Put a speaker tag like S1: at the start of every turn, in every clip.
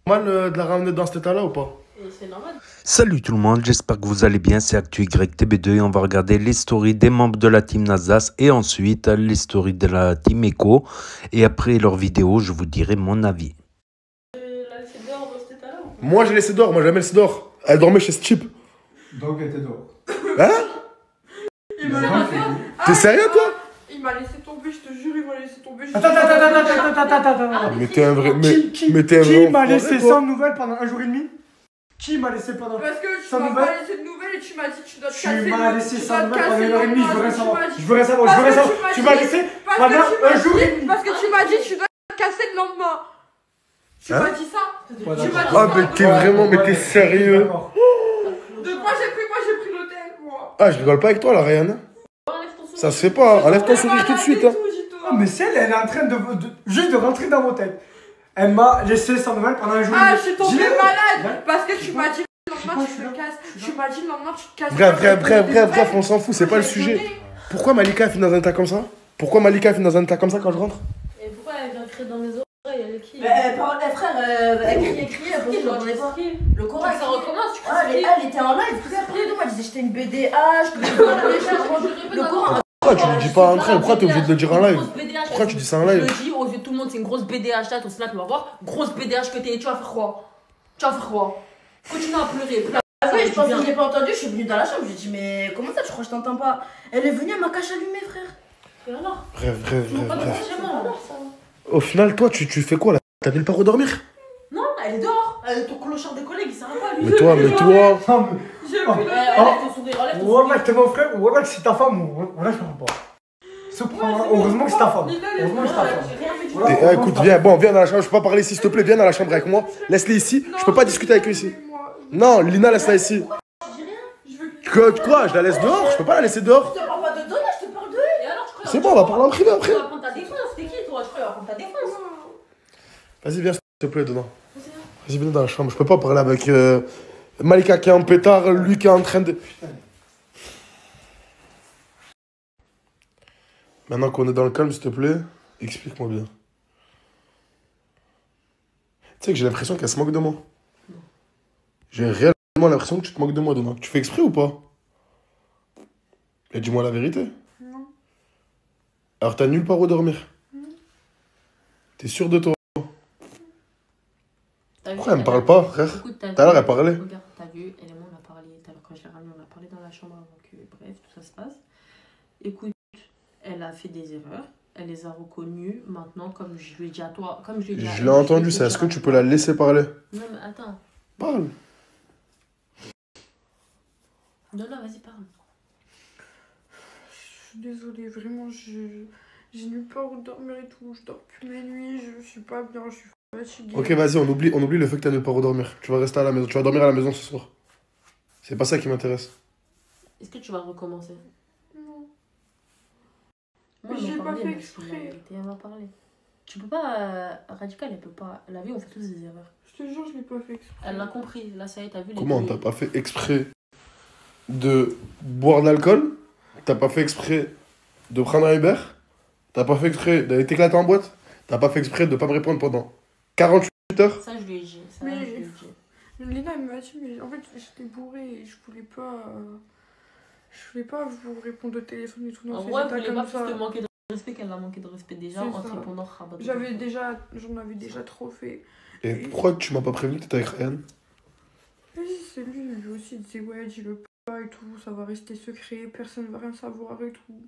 S1: Mal de la ramener dans cet état-là ou pas?
S2: C'est normal.
S3: Salut tout le monde, j'espère que vous allez bien, c'est ActuYTB2 et on va regarder les stories des membres de la team Nasdaq et ensuite les stories de la team Echo et après leur vidéo je vous dirai mon avis.
S2: La laissé dehors dans cet état-là ou pas?
S1: Moi j'ai laissé dehors, moi j'ai jamais laissé dehors. Elle dormait chez ce type.
S4: Donc elle était dehors.
S1: Hein?
S2: Il m'a laissé.
S1: T'es sérieux toi?
S2: Il m'a laissé tomber, je te jure, il m'a laissé tomber.
S4: Attends.
S1: Mais t'es un vrai. Mais t'es un
S4: Qui
S1: vrai
S4: m'a
S1: enfoiré,
S4: laissé
S1: toi.
S4: sans nouvelles pendant un jour et demi? Qui m'a laissé pendant.
S2: Parce que tu
S4: Sans
S2: m'as
S4: nouvelles.
S2: pas laissé de nouvelles et tu m'as dit que tu dois te
S4: Tu
S2: casser.
S4: m'as laissé sans nouvelles pendant une heure et demie, je veux rien savoir.
S2: Parce
S4: Je veux rien savoir, je veux rien savoir. Tu m'as laissé pendant un jour et demi.
S2: Parce que tu m'as dit que tu dois te casser le lendemain. Tu
S1: Hein?
S2: m'as dit ça. Tu m'as dit
S1: Ah, mais t'es vraiment. Mais t'es sérieux?
S2: De quoi j'ai pris? Moi j'ai pris l'hôtel, moi.
S1: Ah, je rigole pas avec toi là, Ryan. Ça se fait pas, enlève ton sourire tout de suite. Hein.
S4: Ah, mais celle, elle est en train de juste de rentrer dans vos têtes. Elle m'a laissé sans nouvelles pendant un jour et demi.
S2: Ah, je suis tombée
S4: Dis-le.
S2: malade. Parce que tu m'as dit le lendemain tu te casses. Tu m'as dit le lendemain tu te casses.
S1: Bref, on s'en fout, c'est pas le sujet. Pourquoi Malika finit dans un état comme ça? Pourquoi Malika finit dans un état comme ça quand je rentre?
S5: Et pourquoi elle vient crier dans mes oreilles? Elle est qui?
S6: Frère, elle criait, après je l'entendais pas. Le Coran,
S5: Ça recommence, tu
S6: Ah, elle était en live, après elle disait j'étais une BDH, que le Coran.
S1: Pourquoi tu lui dis pas en train? Pourquoi t'es obligé de le dire en live? Pourquoi tu dis ça en live?
S5: Je le dis aux yeux de tout le monde, c'est une grosse BDH là, ton snap il va voir. Grosse BDH que t'es, tu vas faire quoi? Continue à pleurer.
S6: Après, je pense que je l'ai pas entendu, je suis venue dans la chambre, je lui ai dit mais comment ça tu crois que je t'entends pas? Elle est venue, elle m'a caché allumé, frère.
S5: Et alors?
S1: Bref. Au final, toi, tu fais quoi là? T'as vu le pas redormir?
S5: Non, elle est dehors. Ton clochard des collègues, il sert à quoi lui?
S1: Mais toi.
S4: Non, mais.
S2: J'ai pris l'hôtel.
S5: Enlève ton sourire, enlève ton
S4: Wallah,
S5: sourire.
S4: t'es mon frère, Wallah, que c'est ta femme, Wallah, je comprends pas. Heureusement que c'est ta femme. Heureusement que c'est ta femme.
S1: Écoute, viens dans la chambre, je peux pas parler ici, s'il te plaît, viens dans la chambre avec moi. Laisse-les ici, je peux pas discuter avec eux ici. Non, Lina, laisse-la ici. Quoi? Je la laisse dehors? Je peux pas la laisser dehors?
S6: Je te parle pas de Donna, je te parle de.
S5: Et alors, je crois.
S1: C'est bon, on va parler en privé après.
S5: Tu vas prendre ta défense, t'es qui toi? Je crois que tu vas prendre ta défense.
S1: Vas-y, viens, s'il te plaît, dedans. Vas-y, viens dans la chambre, je peux pas parler avec Malika qui est en pétard, lui qui est en train de. Maintenant qu'on est dans le calme, s'il te plaît, explique-moi bien. Tu sais que j'ai l'impression qu'elle se moque de moi. J'ai réellement l'impression que tu te moques de moi, Donna. Tu fais exprès ou pas? Et dis-moi la vérité.
S2: Non.
S1: Alors t'as nulle part où dormir? T'es sûr de toi? Pourquoi elle me parle pas, frère? Tout à l'heure, elle parlait.
S5: Regarde, t'as vu, elle et moi, on a parlé. Tout à l'heure, quand je l'ai ramenée, on a parlé dans la chambre avant que, bref, tout ça se passe. Écoute, elle a fait des erreurs. Elle les a reconnues. Maintenant, comme je lui ai dit à toi, comme je lui ai dit à
S1: Je
S5: elle,
S1: l'ai entendu,
S5: vais
S1: ça.
S5: te
S1: Est-ce que
S5: dire à
S1: tu
S5: toi.
S1: peux la laisser parler?
S5: Non, mais attends.
S1: Parle.
S5: Donna, vas-y, parle.
S2: Je suis désolée, vraiment, j'ai nulle part où dormir et tout. Je dors plus mes nuits, je suis pas bien, je suis fatiguée.
S1: Ok, vas-y, on oublie le fait que t'as nulle part où dormir. Tu vas rester à la maison. Tu vas dormir à la maison ce soir. C'est pas ça qui m'intéresse.
S5: Est-ce que tu vas recommencer?
S2: Non.
S5: Moi,
S2: Mais
S5: elle
S2: j'ai
S5: m'a
S2: pas
S5: parlé,
S2: fait
S5: elle m'a dit la
S2: exprès.
S5: vérité, elle m'a parlé. Tu peux pas. Radical, elle peut pas. La vie, on fait tous des erreurs.
S2: Je te jure, je l'ai pas fait exprès.
S5: Elle l'a compris. Là, ça y est, t'as vu les
S1: Comment?
S5: deux-
S1: T'as pas fait exprès de boire de l'alcool? T'as pas fait exprès de prendre un Uber? T'as pas fait exprès d'aller t'éclater en boîte? T'as pas fait exprès de pas me répondre pendant 48 heures?
S5: Ça, je lui ai dit. Ça,
S2: Mais-
S5: je lui ai dit.
S2: Lina, elle m'a dit, mais en fait, j'étais bourrée et je voulais pas. Je voulais pas vous répondre au téléphone et tout.
S5: En
S2: Non,
S5: vrai, elle
S2: c'est
S5: voulait
S2: comme
S5: pas
S2: ça.
S5: plus te manquer de respect qu'elle a manqué de respect déjà
S2: C'est
S5: en te
S2: ça.
S5: répondant rabat.
S2: J'en avais déjà trop fait.
S1: Et pourquoi tu m'as pas prévenu que t'étais avec Ryan?
S2: Mais c'est lui aussi, il disait, ouais, dis-le pas et tout, ça va rester secret, personne va rien savoir et tout.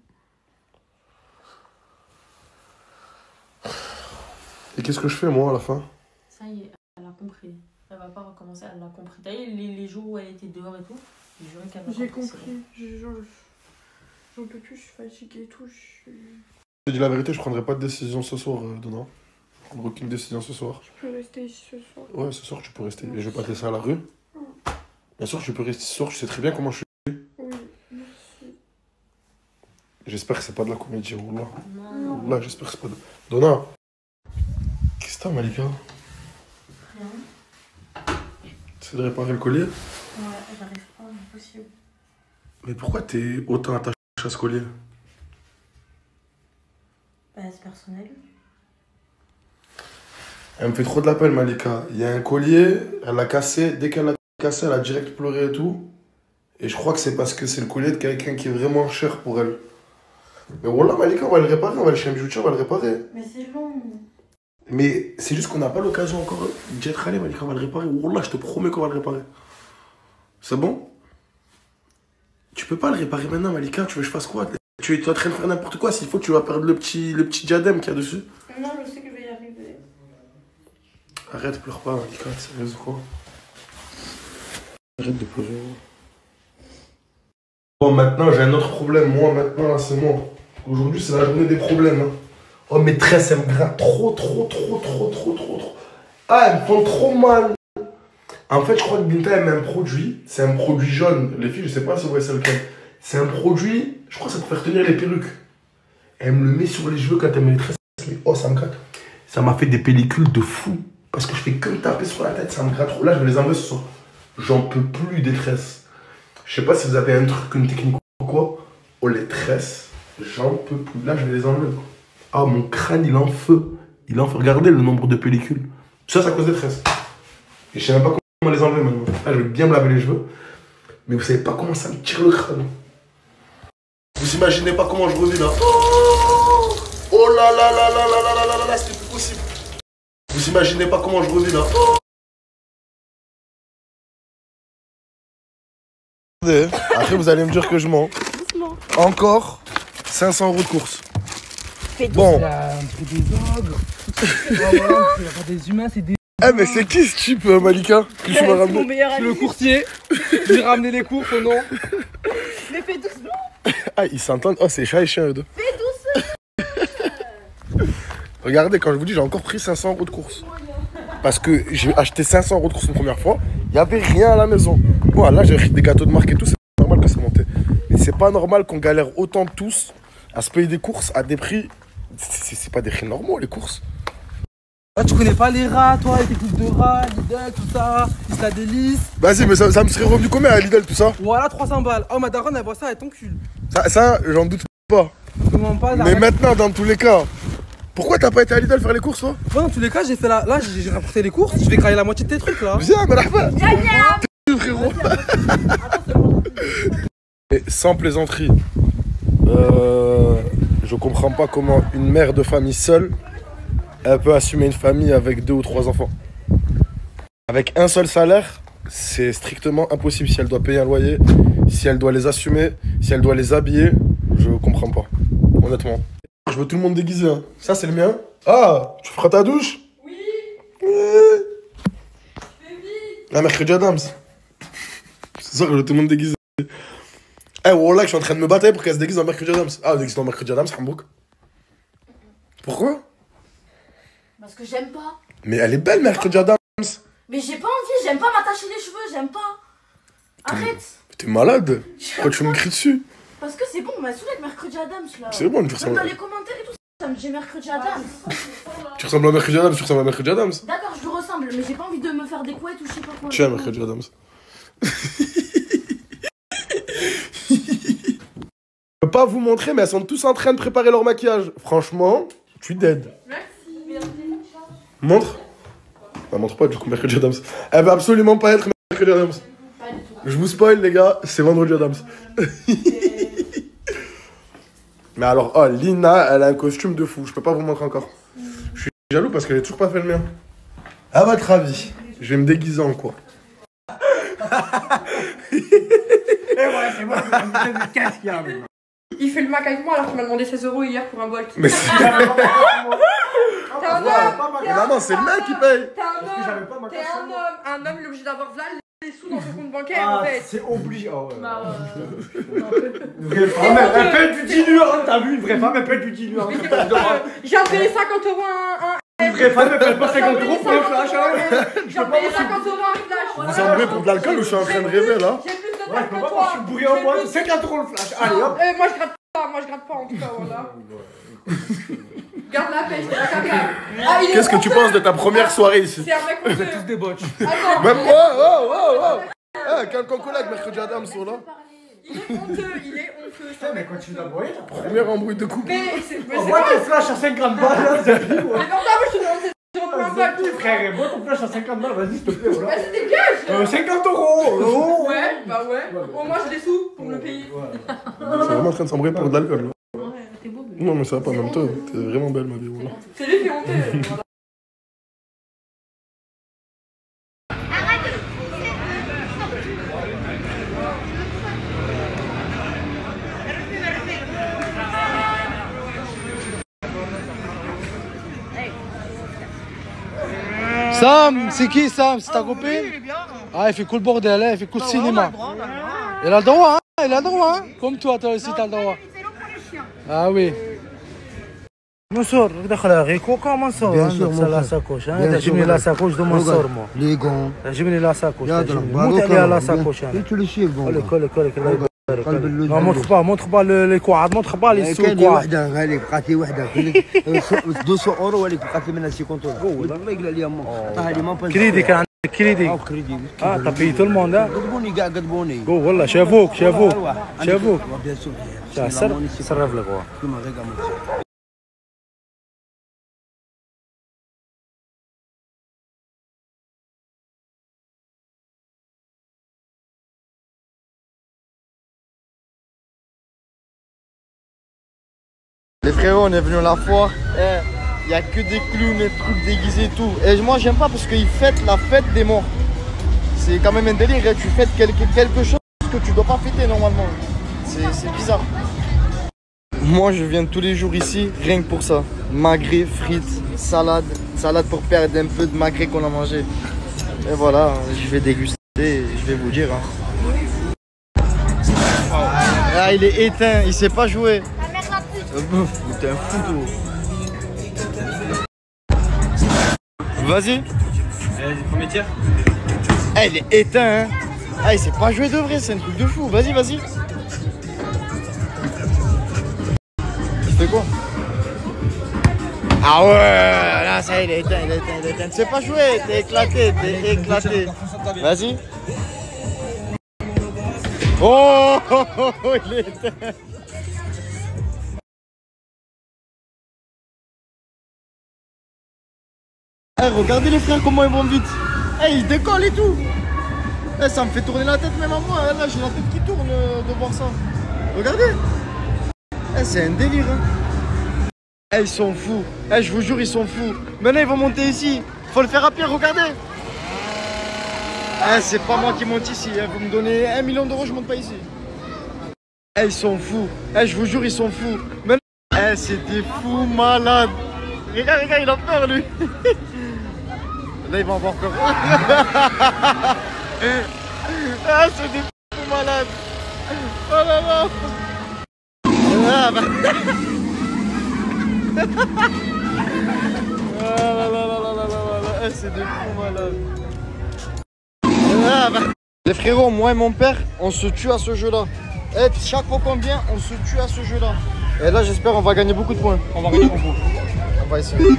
S1: Et qu'est-ce que je fais moi à la fin?
S5: Ça y est, elle a compris. Elle va pas recommencer, elle l'a compris. T'as vu les jours où elle était dehors et tout? J'ai juré qu'elle va
S2: J'ai
S5: compris.
S2: compris, j'en peux plus, je suis fatiguée et tout, je suis...
S1: Je te dis la vérité, je prendrai pas de décision ce soir, Donna. Je prendrai aucune décision ce soir.
S2: Je peux rester ici ce soir.
S1: Ouais, ce soir tu peux rester. Et je vais pas te laisser à la rue. Bien sûr, tu peux rester ce soir, tu sais très bien comment je suis.
S2: Oui, merci.
S1: J'espère que c'est pas de la comédie, Wallah.
S5: Non.
S1: Wallah, j'espère que c'est pas de. Donna! Qu'est-ce que t'as, Malika?
S5: Rien.
S1: Tu sais de réparer le collier?
S5: Ouais, j'arrive pas, impossible.
S1: Mais pourquoi t'es autant attaché à ce collier?
S5: Bah, c'est personnel.
S1: Elle me fait trop de la peine, Malika. Il y a un collier, elle l'a cassé. Dès qu'elle l'a cassé, elle a direct pleuré et tout. Et je crois que c'est parce que c'est le collier de quelqu'un qui est vraiment cher pour elle. Mais voilà, Malika, on va le réparer. On va aller chez un bijoutier, on va le réparer.
S6: Mais c'est long.
S1: Mais c'est juste qu'on n'a pas l'occasion encore d'y être allé, Malika, on va le réparer. Wallah, je te promets qu'on va le réparer. C'est bon? Tu peux pas le réparer maintenant, Malika. Tu veux que je fasse quoi? Tu es en train de faire n'importe quoi. S'il faut, tu vas perdre le petit diadème qu'il y a dessus.
S6: Non, je sais que je vais y arriver.
S1: Arrête, pleure pas, Malika. T'es sérieuse ou quoi? Arrête de pleurer. Bon, maintenant, j'ai un autre problème. Moi, maintenant, là, c'est moi. Aujourd'hui, c'est la journée des problèmes. Hein. Oh, mes tresses, elles me grattent trop. Ah, elles me font trop mal. En fait, je crois que Binta, elle met un produit. C'est un produit jaune. Les filles, je sais pas si vous voyez c'est lequel. C'est un produit, je crois que ça peut faire tenir les perruques. Elle me le met sur les cheveux quand elle met les tresses. Oh, ça me gratte. Ça m'a fait des pellicules de fou. Parce que je fais que me taper sur la tête, ça me gratte trop. Là, je vais les enlever ce soir. J'en peux plus des tresses. Je sais pas si vous avez un truc, une technique ou quoi. Oh, les tresses, j'en peux plus. Là, je vais les enlever. Ah, mon crâne, il est en feu. Il est en feu. Regardez le nombre de pellicules. Tout ça, c'est à cause des tresses. Et je sais même pas comment les enlever maintenant. Là, je vais bien me laver les cheveux. Mais vous savez pas comment ça me tire le crâne. Vous imaginez pas comment je revis là. Oh là là là là là là là là là, c'était plus possible. Vous imaginez pas comment je revis là. Après, vous allez me dire que je mens. Encore 500 € de course. Bon.
S4: Il y a un truc des ogres. Il y a pas des humains, c'est des.
S1: Eh, mais c'est qui ce type, Malika? Que tu m'as
S6: C'est mon
S1: ramené?
S6: meilleur ami.
S4: Le courtier. J'ai ramené les courses au nom.
S6: Mais fais doucement.
S1: Ah, ils s'entendent. Oh, c'est chat et chien, eux deux.
S6: Fais doucement.
S1: Regardez, quand je vous dis, j'ai encore pris 500 € de course. Parce que j'ai acheté 500 € de course une première fois. Il n'y avait rien à la maison. Bon, là, j'ai pris des gâteaux de marque et tout. C'est normal que c'est monté. Mais c'est pas normal qu'on galère autant tous à se payer des courses à des prix. C'est pas des prix normaux, les courses.
S4: Ah, tu connais pas les rats, toi, les techniques de rats, Lidl, tout ça, Isla Délice.
S1: Vas-y, mais ça me serait revenu combien à Lidl, tout ça?
S4: Voilà, 300 balles. Oh, ma daronne, elle voit ça, elle t'encule.
S1: Ça j'en doute pas.
S4: Comment pas,
S1: Mais maintenant, dans tous les cas, pourquoi t'as pas été à Lidl faire les courses, toi?
S4: Moi, dans tous les cas, j'ai fait là, j'ai rapporté les courses, je vais grailler la moitié de tes trucs là.
S1: Viens, Malahba. Viens, frérot. Et sans plaisanterie, je comprends pas comment une mère de famille seule, elle peut assumer une famille avec 2 ou 3 enfants. Avec un seul salaire, c'est strictement impossible. Si elle doit payer un loyer, si elle doit les assumer, si elle doit les habiller, je comprends pas, honnêtement. Je veux tout le monde déguisé, hein. Ça, c'est le mien. Ah, tu feras ta douche?
S2: Oui.
S1: La mercredi Adams. C'est ça que je veux tout le monde déguisé. Eh, voilà, je suis en train de me battre pour qu'elle se déguise en mercredi Adams. Ah, elle déguise en mercredi Adams, Hambourg. Pourquoi?
S6: Parce que j'aime pas.
S1: Mais elle est belle, mercredi Adams.
S6: Mais j'ai pas envie, j'aime pas m'attacher les cheveux, j'aime pas. Arrête.
S1: T'es malade? Pourquoi tu me cries dessus?
S6: Parce que c'est bon, on m'a saoulé avec mercredi Adams là.
S1: C'est bon, tu
S6: Même
S1: ressembles.
S6: dans les commentaires et tout, ça me dit mercredi Adams.
S1: Tu ressembles à mercredi Adams, tu ressembles à mercredi Adams.
S6: D'accord, je lui ressemble, mais j'ai pas envie de me faire des couettes ou je sais pas quoi.
S1: Tu es mercredi Adams. Je peux pas vous montrer, mais elles sont tous en train de préparer leur maquillage. Franchement, tu dead.
S2: Merci.
S1: Montre. Elle montre pas du coup mercredi Adams. Elle va absolument pas être mercredi Adams.
S6: Pas du tout.
S1: Je vous spoil les gars, c'est vendredi Adams. Mais alors, oh, Lina, elle a un costume de fou. Je peux pas vous montrer encore. Je suis jaloux parce qu'elle a toujours pas fait le mien. À votre avis, je vais me déguiser en quoi?
S4: Et voilà, c'est moi, qu'est-ce qu'il y a, mec?
S2: Il fait le Mac avec moi alors qu'il m'a demandé 16 € hier pour un Bolt.
S1: Mais c'est.
S2: T'es un homme.
S1: Mais non, c'est le mec qui paye.
S2: T'es un homme. T'es un homme. Un homme, il est obligé d'avoir là les sous dans son compte bancaire en
S4: Ah,
S2: fait.
S4: c'est obligé. Oh, ouais.
S5: Bah,
S4: Une vraie femme, elle peut être du diluant, t'as vu? Une vraie femme, elle peut être du diluant.
S2: J'ai payé 50 € un.
S4: Une vraie femme, elle peut pas 50 € pour un flash, hein?
S2: J'ai payé 50 € un flash.
S1: Vous semblez pour de l'alcool ou je suis en train de rêver là?
S2: J'ai plus de
S4: Ouais,
S2: temps
S4: je peux
S2: que
S4: pas,
S2: toi.
S4: je suis bourré en moi, 50 € le flash. Allez, hop.
S2: Moi je gratte pas en tout cas, voilà. Garde la pêche, t'es pas capable. Ah, il est
S1: Qu'est-ce que tu
S2: honteux.
S1: penses de ta première soirée ici?
S2: C'est un mec
S4: Vous êtes
S2: honteux.
S4: tous des botches.
S2: Attends.
S1: Même moi, Ah, quelqu'un collègue mercredi Adams sont là.
S2: Il est honteux,
S4: Putain, mais quand tu l'as broyé, t'as pris.
S1: Première embrouille de couple.
S2: Mais c'est
S4: On voit ton flash à 50 balles, là, c'est
S2: Mais non, moi je te demande
S4: Frère, moi ton flash à 50 balles, vas-y, s'il te plaît. Voilà.
S2: Vas-y, dégage.
S4: 50 €.
S2: Ouais, bah ouais. Au moins, j'ai des sous pour me le payer.
S1: C'est vraiment en train de s'embrouiller pour de l'alcool. Là.
S5: Ouais, t'es beau.
S1: Non, mais ça va pas, même toi, t'es vraiment belle, ma vie. Voilà.
S2: C'est lui qui est monté. Voilà.
S7: Sam, c'est qui Sam? C'est ta copine? Ah, il fait cool bordel, il fait cool cinéma. Il a le droit, hein? Il a le droit, hein? Comme toi aussi, t'as le droit. Ah oui. Mansour, دخل اخيك منصور عندك لا ساكوش ها تجيبني لا ساكوش دو منصور مو
S8: لي غون
S7: تجيبني لا ساكوش موت عليها لا ساكوش انا
S8: قلت له شي غون
S7: كولك
S8: قلب اللوز
S7: montre pas les quads montre pas les sous
S8: كاين لي
S7: quads
S8: وحده هذيك بقات لي وحده 200 € هذيك بقات لي منها 50 €. والله يقول لي ماما عطاها لي ماما
S7: كريدي كان عندك كريدي
S8: كريدي
S7: اه طبي tout le monde ها
S8: قدبوني كاع قدبوني
S7: والله شافوك
S8: بيان سور
S7: صرف لك هو
S8: كيما غير كاع
S9: Les frérots, on est venu la fois, il n'y a que des clowns, des trucs déguisés et tout. Et moi j'aime pas parce qu'ils fêtent la fête des morts. C'est quand même un délire, hein. Tu fêtes quelque chose que tu dois pas fêter normalement. C'est bizarre. Moi je viens tous les jours ici, rien que pour ça. Magret, frites, salade pour perdre un peu de magret qu'on a mangé. Et voilà, je vais déguster et je vais vous dire. Hein. Ah, il est éteint, il sait pas jouer. T'es un fou toi. Vas-y.
S4: Premier tir.
S9: Eh, il est éteint hein. Ah, il sait pas jouer de vrai, c'est un truc de fou. Vas-y. Tu fais quoi? Ah ouais, là ça il est éteint. Tu sais pas jouer, t'es éclaté. Vas-y. Oh, il est éteint. Hey, regardez les frères comment ils vont vite. Hey, ils décollent et tout. Hey, ça me fait tourner la tête même à moi. Là, j'ai la tête qui tourne de voir ça. Regardez. Hey, c'est un délire. Hein. Hey, ils sont fous. Hey, je vous jure, ils sont fous. Maintenant, ils vont monter ici. Faut le faire à pied, regardez. Hey, c'est pas moi qui monte ici. Hein. Vous me donnez 1 million €, je monte pas ici. Hey, ils sont fous. Hey, je vous jure, ils sont fous. Maintenant... Hey, c'est des fous malades. Regarde, il a peur lui. Là il va avoir peur. Ah c'est des fous malades. Oh là là. Ah bah. Ah là. C'est des fous malades. Ah bah. Les frérots, moi et mon père, on se tue à ce jeu là. Et chaque fois qu'on vient, on se tue à ce jeu là. Et là j'espère on va gagner beaucoup de points. On va gagner beaucoup. On va essayer.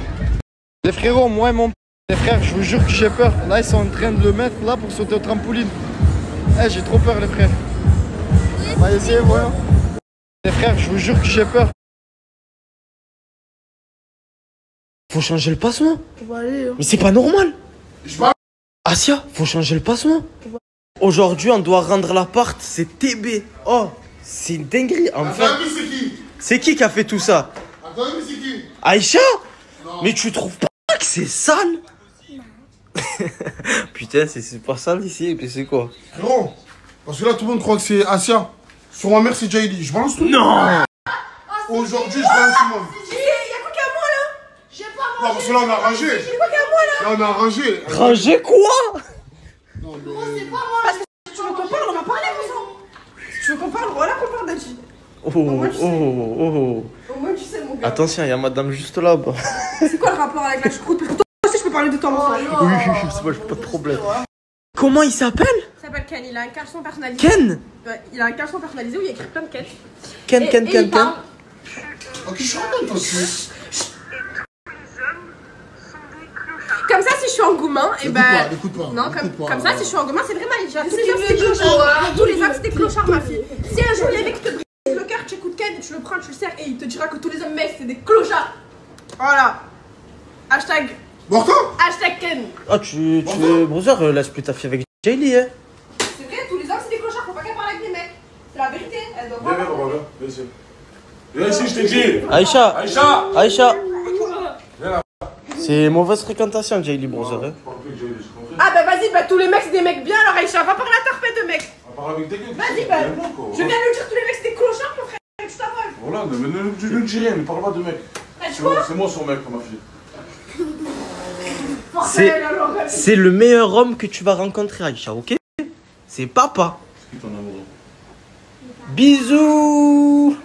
S9: Les frérots, moi et mon père. Les frères, je vous jure que j'ai peur. Là, ils sont en train de le mettre là pour sauter au trampoline. Eh, j'ai trop peur, les frères. On va essayer, voilà. Les frères, je vous jure que j'ai peur.
S10: Faut changer le passement.
S2: On va aller. Hein.
S10: Mais c'est pas normal. Asia, faut changer le passement. Aujourd'hui, on doit rendre l'appart. C'est TB. Oh, c'est une dinguerie. Enfin, c'est qui a fait tout ça?
S1: C'est qui?
S10: Aïcha? Non. Mais tu trouves pas que c'est sale? Putain, c'est pas sale ici, mais c'est quoi?
S1: Frérot, parce que là tout le monde croit que c'est Asia. Sur ma mère c'est Jaili, je balance tout.
S10: Non.
S1: Aujourd'hui je balance tout le monde.
S6: Y'a quoi qu'à moi là? J'ai pas mangé.
S1: Non parce que là on a rangé.
S6: J'ai quoi qu'à moi là?
S1: Là on a rangé.
S10: Ranger quoi?
S1: Non mais...
S6: Gros c'est pas moi. Parce que si tu veux qu'on parle, on va parler ensemble. Si tu veux qu'on parle, voilà qu'on parle d'Aji.
S10: Oh.
S6: Au moins tu sais mon gars.
S10: Attention, il y a madame juste là-bas.
S6: C'est quoi le rapport avec la choucroute? Parce que toi aussi je peux parler de toi mon frère.
S10: Oui, c'est pas, pas de problème. Comment il s'appelle?
S6: Il s'appelle Ken, il a un caleçon personnalisé.
S10: Ken?
S6: Ouais, il a un caleçon personnalisé où il y a écrit plein de Ken.
S10: Ken.
S1: Ok, je suis en toi aussi.
S6: Comme ça, si je suis en Goumin, et ben.
S1: Écoute pas.
S6: Non, comme ça, si je suis en Goumin, c'est vraiment les gens. Tous les axes, c'est clochard. Tous les axes, c'est clochard, ma fille. Si un jour il y a un mec qui te brise le cœur, tu écoutes Ken, tu le prends, tu le serres et il te dira que tous les hommes mecs, c'est des clochards. Voilà. Hashtag
S1: Morto.
S6: Hashtag Ken.
S10: Ah, brother, laisse plus ta fille avec Jaylee, hein.
S6: C'est vrai, tous les hommes c'est des clochards, faut pas qu'elle parle avec des mecs. C'est la vérité, elle doit pas.
S1: Viens, viens ici. Viens ici, je t'ai dit.
S10: Aïcha.
S1: Viens
S10: là. C'est mauvaise fréquentation, Jaylee, brother. Hein.
S6: Ah bah vas-y, bah tous les mecs c'est des mecs bien, alors Aïcha, va parler à ta repère de mecs.
S1: On parle avec des gars.
S6: Vas-y, bah. Je viens de le dire, tous les mecs c'est des clochards, mon frère, tu t'affoles.
S1: Voilà, ne dis rien, ne parle pas de mec. C'est moi son mec, ma fille.
S10: C'est le meilleur homme que tu vas rencontrer, Aïcha, ok? C'est papa.
S1: C'est qui ton amoureux?
S10: Bisous.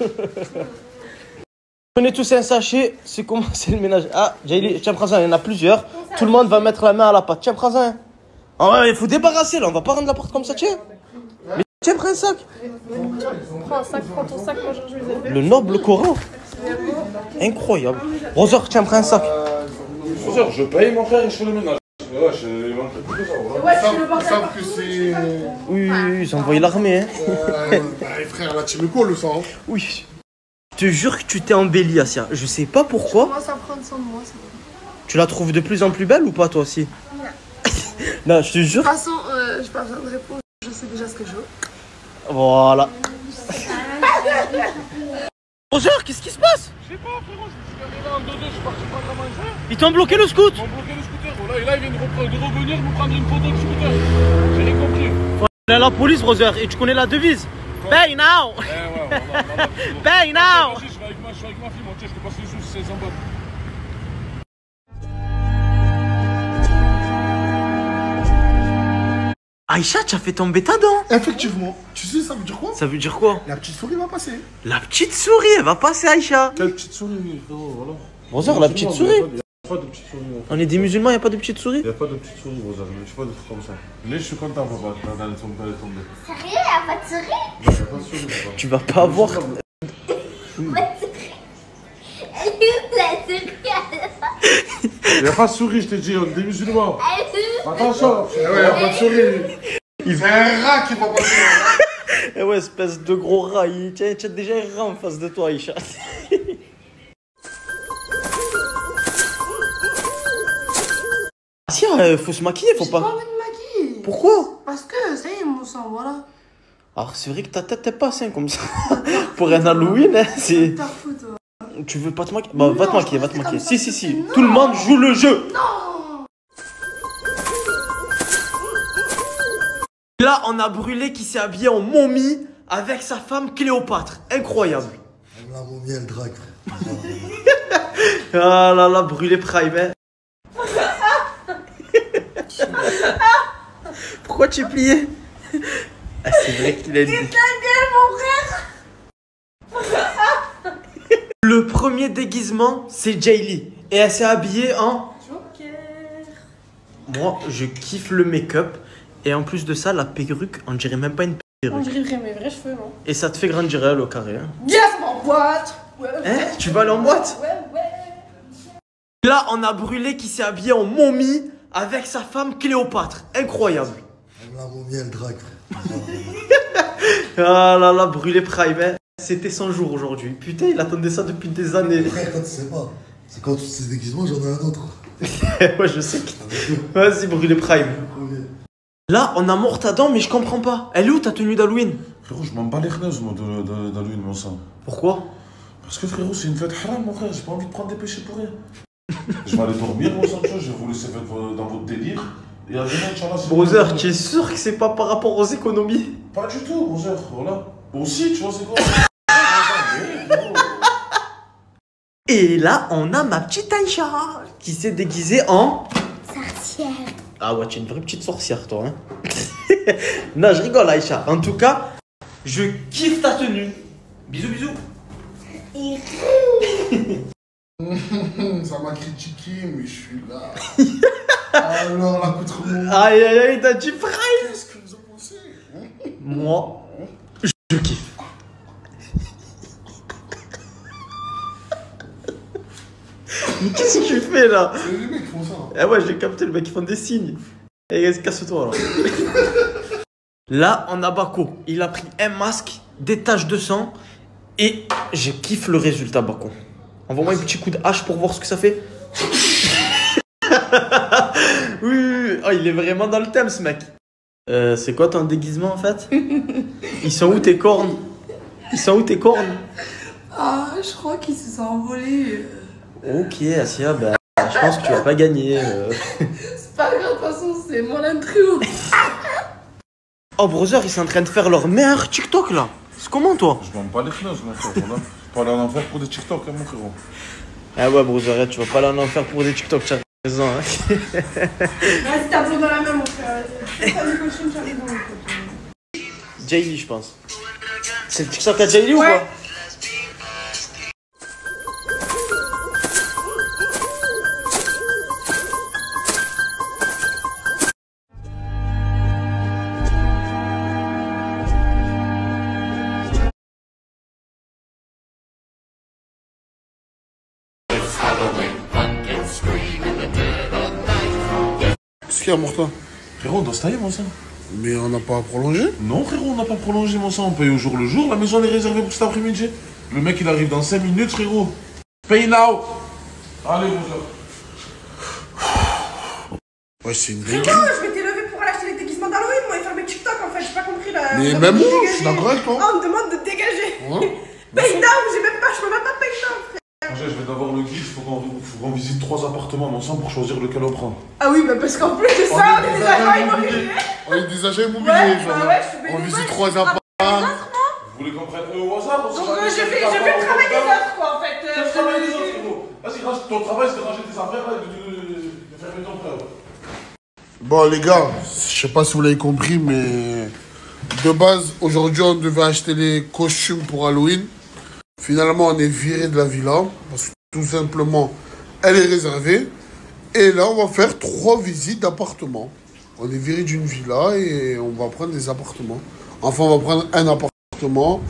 S10: Prenez tous un sachet, c'est comment c'est le ménage. Ah, Jaylee, tiens, prends ça, il y en a plusieurs. Tout le monde va mettre la main à la pâte. Tiens, prends ça. Ah ouais, il faut débarrasser là, on va pas rendre la porte comme ça, tiens. Mais tiens, prends un sac.
S6: Prends un sac, prends ton sac, moi je les ai fait.
S10: Le noble Coran. Incroyable. Roser, tiens, prends un sac.
S1: Roser, je paye mon frère et je fais le ménage. Ouais, je
S6: le
S1: savent que c'est.
S10: Oui, ils ont envoyé l'armée, hein.
S1: Frère, la team Eco le sang.
S10: Oui. Je te jure que tu t'es embellie, Asia. Je sais pas pourquoi.
S6: Je commence à prendre soin de moi, c'est bon.
S10: Tu la trouves de plus en plus belle ou pas, toi aussi? Non, je te jure.
S6: De toute façon, j'ai pas besoin de réponse, je sais déjà ce que je veux.
S10: Voilà. Bonjour, qu'est-ce qui se passe?
S1: Je sais pas, frérot, je suis arrivé en 2-2, je suis parti prendre à manger.
S10: Ils t'ont bloqué le scoot?
S1: Ils m'ont bloqué le scooter, voilà, et là, ils viennent de revenir me prendre une photo de scooter. J'ai rien compris.
S10: Faut aller à la police, brother, et tu connais la devise? Pay now!
S1: Ouais, voilà.
S10: Pay now!
S1: Vas-y, je suis avec ma fille, moi, tiens, je te passe les sous, c'est 100 balles.
S10: Aïcha, tu as fait tomber ta dent.
S1: Effectivement. Tu sais, ça veut dire quoi?
S10: Ça veut dire quoi?
S1: La petite souris va passer.
S10: La petite souris, elle va passer, Aïcha.
S1: Quelle petite souris, frérot, voilà.
S10: Bonjour, la petite souris.
S1: Il n'y a pas de petite souris.
S10: On est des musulmans, il n'y a pas de petite souris?
S1: Il n'y a pas de petite souris, Rosa. Je ne suis pas de trucs comme ça. Mais je suis content, papa, d'aller tomber.
S6: Sérieux, y'a pas de souris?
S1: Il n'y a pas de souris, papa.
S10: Tu vas pas avoir.
S6: Pas de souris. Elle est la souris.
S1: Il n'y a pas de souris, je t'ai dit, on est des musulmans. Attention. Il n'y a pas de souris. Il fait un rat qui va passer.
S10: Eh ouais, espèce de gros rat. Tiens, déjà un rat en face de toi, Aïcha. Tiens, faut se maquiller, faut pas.
S6: J'ai pas envie de me maquiller.
S10: Pourquoi?
S6: Parce que ça y est, mon sang, voilà.
S10: Alors, c'est vrai que ta tête est pas saine comme ça. Pour un Halloween, hein, c'est.
S6: T'as fou, toi.
S10: Tu veux pas te maquiller? Bah, va te maquiller, va te maquiller. Si. Tout le monde joue le jeu.
S6: Non.
S10: Là, on a Brûlé qui s'est habillé en momie avec sa femme Cléopâtre. Incroyable.
S11: La momie, elle drague.
S10: Ah là là, Brûlé Prime, hein. Pourquoi tu es plié? Ah, c'est vrai qu'il a dit.
S6: mon frère.
S10: Le premier déguisement, c'est Jaylee. Et elle s'est habillée en
S6: Joker.
S10: Moi, je kiffe le make-up. Et en plus de ça, la perruque, on dirait même pas une perruque.
S6: On dirait mes vrais cheveux, non?
S10: Et ça te fait grandir au carré. Hein.
S6: Yes, mon boîte. Ouais.
S10: Hein? Tu vas aller en boîte?
S6: Ouais.
S10: Là, on a Brûlé qui s'est habillé en momie avec sa femme Cléopâtre. Incroyable.
S11: La momie, elle drague.
S10: Ah là là, Brûlé Prime. Hein. C'était son jour aujourd'hui. Putain, il attendait ça depuis des années.
S11: Frère, toi, tu sais pas. C'est quand tous ces déguisements, j'en ai un autre.
S10: Ouais, je sais. Vas-y, Brûlé Prime. Là, on a Mortadan, mais je comprends pas. Elle est où ta tenue d'Halloween?
S1: Frérot, je m'en bats les chneuses, moi, d'Halloween, mon sang.
S10: Pourquoi?
S1: Parce que, frérot, c'est une fête haram, mon frère. J'ai pas envie de prendre des péchés pour rien. Je vais aller dormir, mon sang, je vais vous laisser faire dans votre délire. Et à demain, Inch'Allah, c'est.
S10: Brother, tu es sûr que c'est pas par rapport aux économies?
S1: Pas du tout, brother, voilà. Aussi, tu vois, c'est quoi?
S10: Et là, on a ma petite Aïcha qui s'est déguisée en
S6: Sorcière.
S10: Ah ouais, tu es une vraie petite sorcière, toi. Hein. Non, je rigole, Aïcha. En tout cas, je kiffe ta tenue. Bisous, bisous.
S1: Ça m'a critiqué, mais je suis là. Alors, l'accoutrement.
S10: Aïe, aïe, aïe, t'as dit frère.
S1: Qu'est-ce que vous en pensez?
S10: Moi, je kiffe. Mais qu'est-ce que tu fais là?
S1: C'est les mecs qui font ça.
S10: Ah ouais, j'ai capté, le mec, ils font des signes. Eh, casse-toi là. Là, on a Bako. Il a pris un masque, des taches de sang. Et je kiffe le résultat, Bako. Envoie-moi un petit coup de hache pour voir ce que ça fait. Oh, il est vraiment dans le thème, ce mec. C'est quoi ton déguisement en fait? Ils sont où tes cornes? Ils sont où tes cornes?
S2: Ah, je crois qu'ils se sont envolés.
S10: Ok, Asia, bah, je pense que tu vas pas gagner.
S2: C'est pas grave, de toute façon, c'est mon intro.
S10: Oh, brother, ils sont en train de faire leur meilleur TikTok là. C'est comment toi?
S12: Je m'en bats les closes, mon frère. Voilà. Pas aller en enfer pour des TikTok, hein, mon frérot.
S10: Ah ouais, brother, tu vas pas aller en enfer pour des TikTok, tu as raison. Hein.
S6: Vas-y, t'as besoin dans la main, mon frère.
S10: Jaylee, je pense. C'est le TikTok à Jaylee ou quoi?
S1: Qu'est-ce qu'il y a, Morta?
S12: Frérot, on doit se tailler, mon sang.
S1: Mais on n'a pas prolongé?
S12: Non, frérot, on n'a pas prolongé, mon sang. On paye au jour le jour. La maison elle est réservée pour cet après-midi. Le mec, il arrive dans 5 minutes, frérot. Pay now. Allez, mon gars.
S1: Ouais, c'est une
S6: Frérot,
S1: dinguerie.
S6: je m'étais levé pour aller acheter les déguisements d'Halloween, moi, et faire mes TikTok en fait, j'ai pas compris la.
S1: Mais
S6: la
S1: même
S6: demande de
S1: moi, je
S6: dégager.
S1: suis d'accord avec toi.
S6: Ah, on me demande de dégager.
S1: Ouais.
S6: Pay now, j'ai même pas, je peux même pas pay now, frère.
S12: Angèle, je vais d'abord le guide. Faut qu'on visite 3 appartements ensemble pour choisir lequel on prend.
S6: Ah oui, bah parce qu'en plus de ça, on est des agents immobiliers.
S1: On est des agents immobiliers,
S6: Ouais,
S1: genre.
S6: bah ouais, je suis
S1: On
S6: bénévole,
S1: visite
S6: je
S1: 3
S6: suis
S1: apparts.
S12: Vous voulez qu'on prenne au hasard?
S6: Donc je fais le travail des autres, quoi, en fait.
S12: Le travail des autres, frérot. Vas-y, ton travail, c'est de ranger tes affaires et de faire ton frère.
S1: Bon, les gars, je sais pas si vous l'avez compris, mais de base, aujourd'hui, on devait acheter les costumes pour Halloween. Finalement, on est viré de la villa parce que tout simplement, elle est réservée. Et là, on va faire 3 visites d'appartements. On est viré d'une villa et on va prendre des appartements. Enfin, on va prendre un appartement.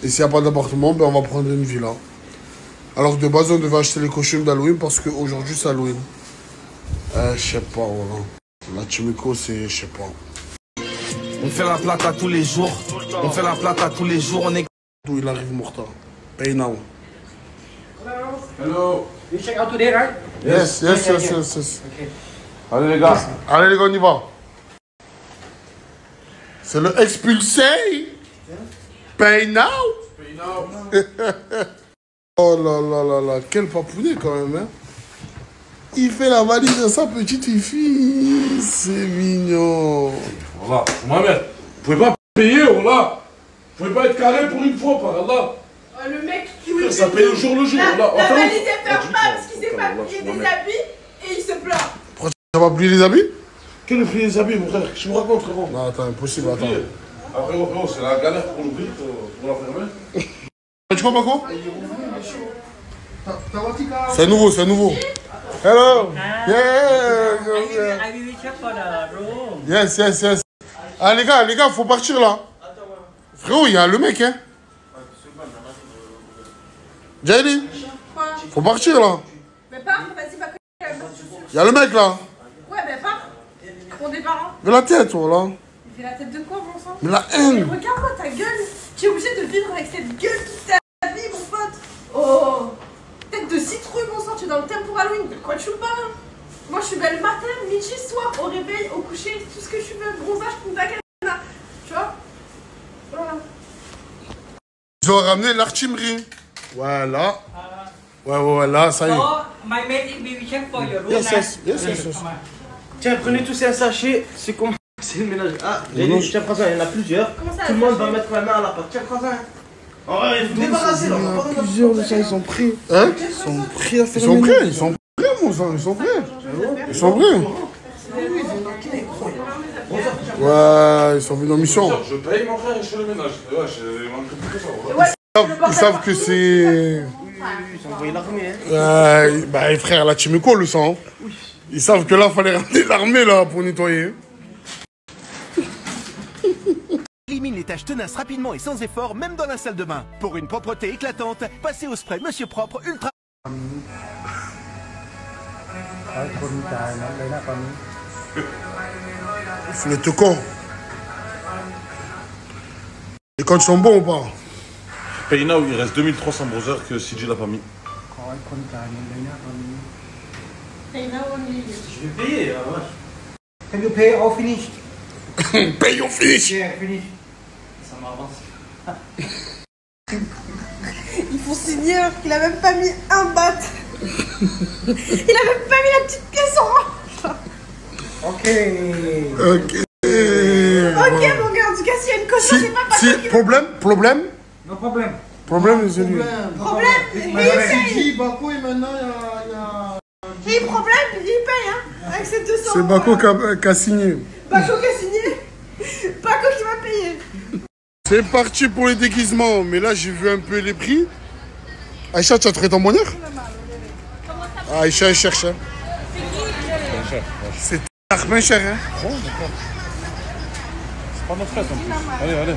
S1: Et s'il n'y a pas d'appartement, ben, on va prendre une villa. Alors, de base, on devait acheter les costumes d'Halloween parce qu'aujourd'hui, c'est Halloween. Je sais pas, voilà. La Chimico, c'est, je sais pas.
S13: On fait la plata tous les jours. On fait la plata tous les jours. On est.
S1: D'où il arrive, Morta? Pay now.
S12: Hello.
S4: You check out today, right?
S1: Yes.
S4: Okay.
S12: Allez, les gars.
S1: Allez, les gars, on y va. C'est le expulsé. Pay now.
S12: Pay now.
S1: Oh là là là là, quel papounet quand même, hein. Il fait la valise à sa petite fille. C'est mignon.
S12: Voilà, Mohamed, vous pouvez pas payer, voilà. Vous pouvez pas être carré pour une fois, par Allah.
S6: Oh, le mec qui
S12: Frère, ça paye au jour le jour, là.
S6: La valise est ferme pas parce qu'il s'est pas plié des habits et il se plaint.
S1: Pourquoi tu n'as pas plié les habits?
S12: Quel est plié les habits, mon frère? Qu'est-ce que tu me racontes, frérot?
S1: Non, attends, impossible, attends.
S12: Ah, frérot, c'est la galère pour l'ouvrir, pour la fermer.
S1: Tu comprends quoi? C'est nouveau, c'est nouveau. Hello. Yes. Ah, les gars, faut partir là. Frérot, il y a le mec, hein. Jaylee, faut partir là.
S6: Mais pars, vas-y, va quand même.
S1: Il y a le mec là.
S6: Ouais, mais pars. Pour des parents.
S1: Mais la tête, voilà.
S6: Il fait la tête de quoi, mon sang?
S1: Mais la haine.
S6: Mais regarde-moi ta gueule. Tu es obligé de vivre avec cette gueule toute ta vie, mon pote. Oh. Tête de citrouille, mon sang, tu es dans le thème pour Halloween. De quoi tu me parles? Moi, je suis belle matin, midi, soir, au réveil, au coucher, tout ce que tu veux. Bronzage, punta cana. Tu vois? Voilà.
S1: Ils ont ramené l'artillerie. Voilà. Ouais, là, ça y est.
S4: My mate will check for your room.
S1: Yes.
S10: Tiens, prenez tous un sachet. C'est comment? C'est le ménage. Ah, tiens, prends ça, il y en a plusieurs.
S6: Ça,
S10: tout le monde va mettre la main à la pâte. Tiens, prends ça. Oh, il faut débarrasser là.
S1: Il y en a plusieurs de ça, ils sont pris. Hein? Ils sont prêts à faire Ils sont prêts, mon sang, ils sont prêts. Ouais, ils sont venus en mission.
S12: Je paye, mon frère, et je fais le ménage. Ouais, je manque plus que ça.
S1: Ils savent que c'est...
S10: Ils ont envoyé l'armée, hein.
S1: Bah, frère, la Chimico le sent. Hein. Ils savent que là, fallait ramener l'armée là pour nettoyer.
S14: Élimine les taches tenaces rapidement et sans effort, même dans la salle de bain. Pour une propreté éclatante, passez au spray Monsieur Propre Ultra.
S1: Il faut te con. Les codes sont bons ou pas?
S12: Pay now, il reste 2300 browsers que CJ l'a pas mis.
S10: Je vais payer, ouais.
S4: Can you pay or finish?
S1: Pay or finish.
S4: Yeah, finish.
S10: Ça m'avance.
S6: Ils font signer alors qu'il a même pas mis un bat. Il a même pas mis la petite pièce en rang.
S4: Ok.
S1: Ok.
S6: Ok, mon gars, en tout cas, s'il y a une caution, c'est pas
S1: Si, problème.
S4: No problème.
S1: Problème, c'est lui.
S6: Problème, il paye.
S9: Bako et maintenant il y a...
S6: Et problème, il paye, hein, avec ses 200
S1: C'est Bako qui a signé.
S6: Bako qui a signé. Bako qui va payer.
S1: C'est parti pour les déguisements, mais là j'ai vu un peu les prix. Aïcha, tu as trouvé ton bonheur? Aïcha, elle cherche. Hein. C'est bien cher. Hein.
S12: Bon, d'accord. C'est pas notre fête en plus. Allez, allez.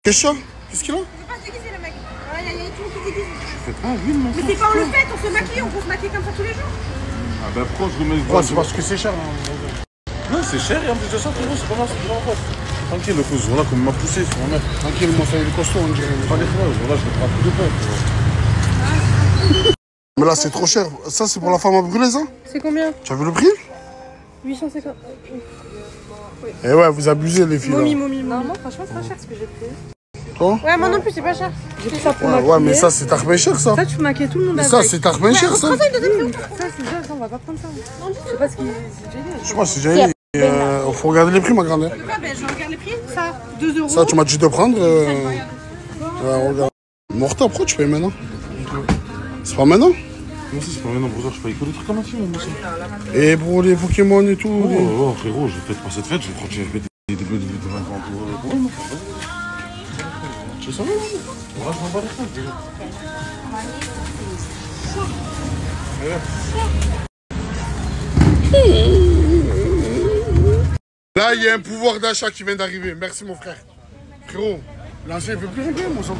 S1: Qu'est-ce qu'il a?
S6: Il veut pas se déguiser, le mec. Il y a tout le monde qui se déguise.
S12: Ah oui, mon
S6: Mais c'est pas on le fait, on se maquille, on peut se maquiller comme ça tous les jours.
S12: Ah ben pourquoi je remets le
S1: Ouais, c'est parce que c'est cher. Hein.
S12: Ouais, c'est cher et en plus de ça, frérot, c'est pas mal, c'est vraiment fort. Tranquille, le cousin, voilà, comme il m'a poussé, c'est mon mec.
S1: Tranquille, moi ça il est costaud, on dirait.
S12: Pas les frères, voilà, je vais prendre plus de pain.
S1: Mais là c'est trop cher. Ça c'est pour la femme à brûler, ça?
S6: C'est combien?
S1: Tu as vu le prix?
S6: 850.
S1: Eh ouais, vous abusez les filles.
S6: Momie. Non, franchement, c'est pas cher ce que j'ai pris.
S1: Toi?
S6: Ouais, moi non plus, c'est pas cher. J'ai pris ça pour maquiller.
S1: Ouais, mais ça c'est tarpé cher, ça.
S6: Ça, tu peux maquiller tout le monde
S1: Mais
S6: avec.
S1: ça c'est tarpé cher, ça.
S6: Ça, c'est déjà, ça, on va pas prendre ça. Je sais pas ce qui c'est génial.
S1: Je crois que c'est génial. Faut regarder les prix, ma grande.
S6: Ah ben, je regarde les prix. Ça, 2 €.
S1: Ça, tu m'as dit de prendre. Ouais, regarde. Morta, pourquoi tu payes maintenant? C'est pas maintenant?
S12: Moi aussi, c'est pas maintenant, pour ça, je paye que des trucs comme un film, moi aussi.
S1: Et pour les Pokémon et tout.
S12: Oh, frérot, je fête pas cette fête, je vais prendre des bleus de 20 ans pour moi. Tu sais, on va pas les fêtes, déjà.
S1: Là, il y a un pouvoir d'achat qui vient d'arriver. Merci, mon frère. Frérot, l'ancien, il veut plus régler, mon sang.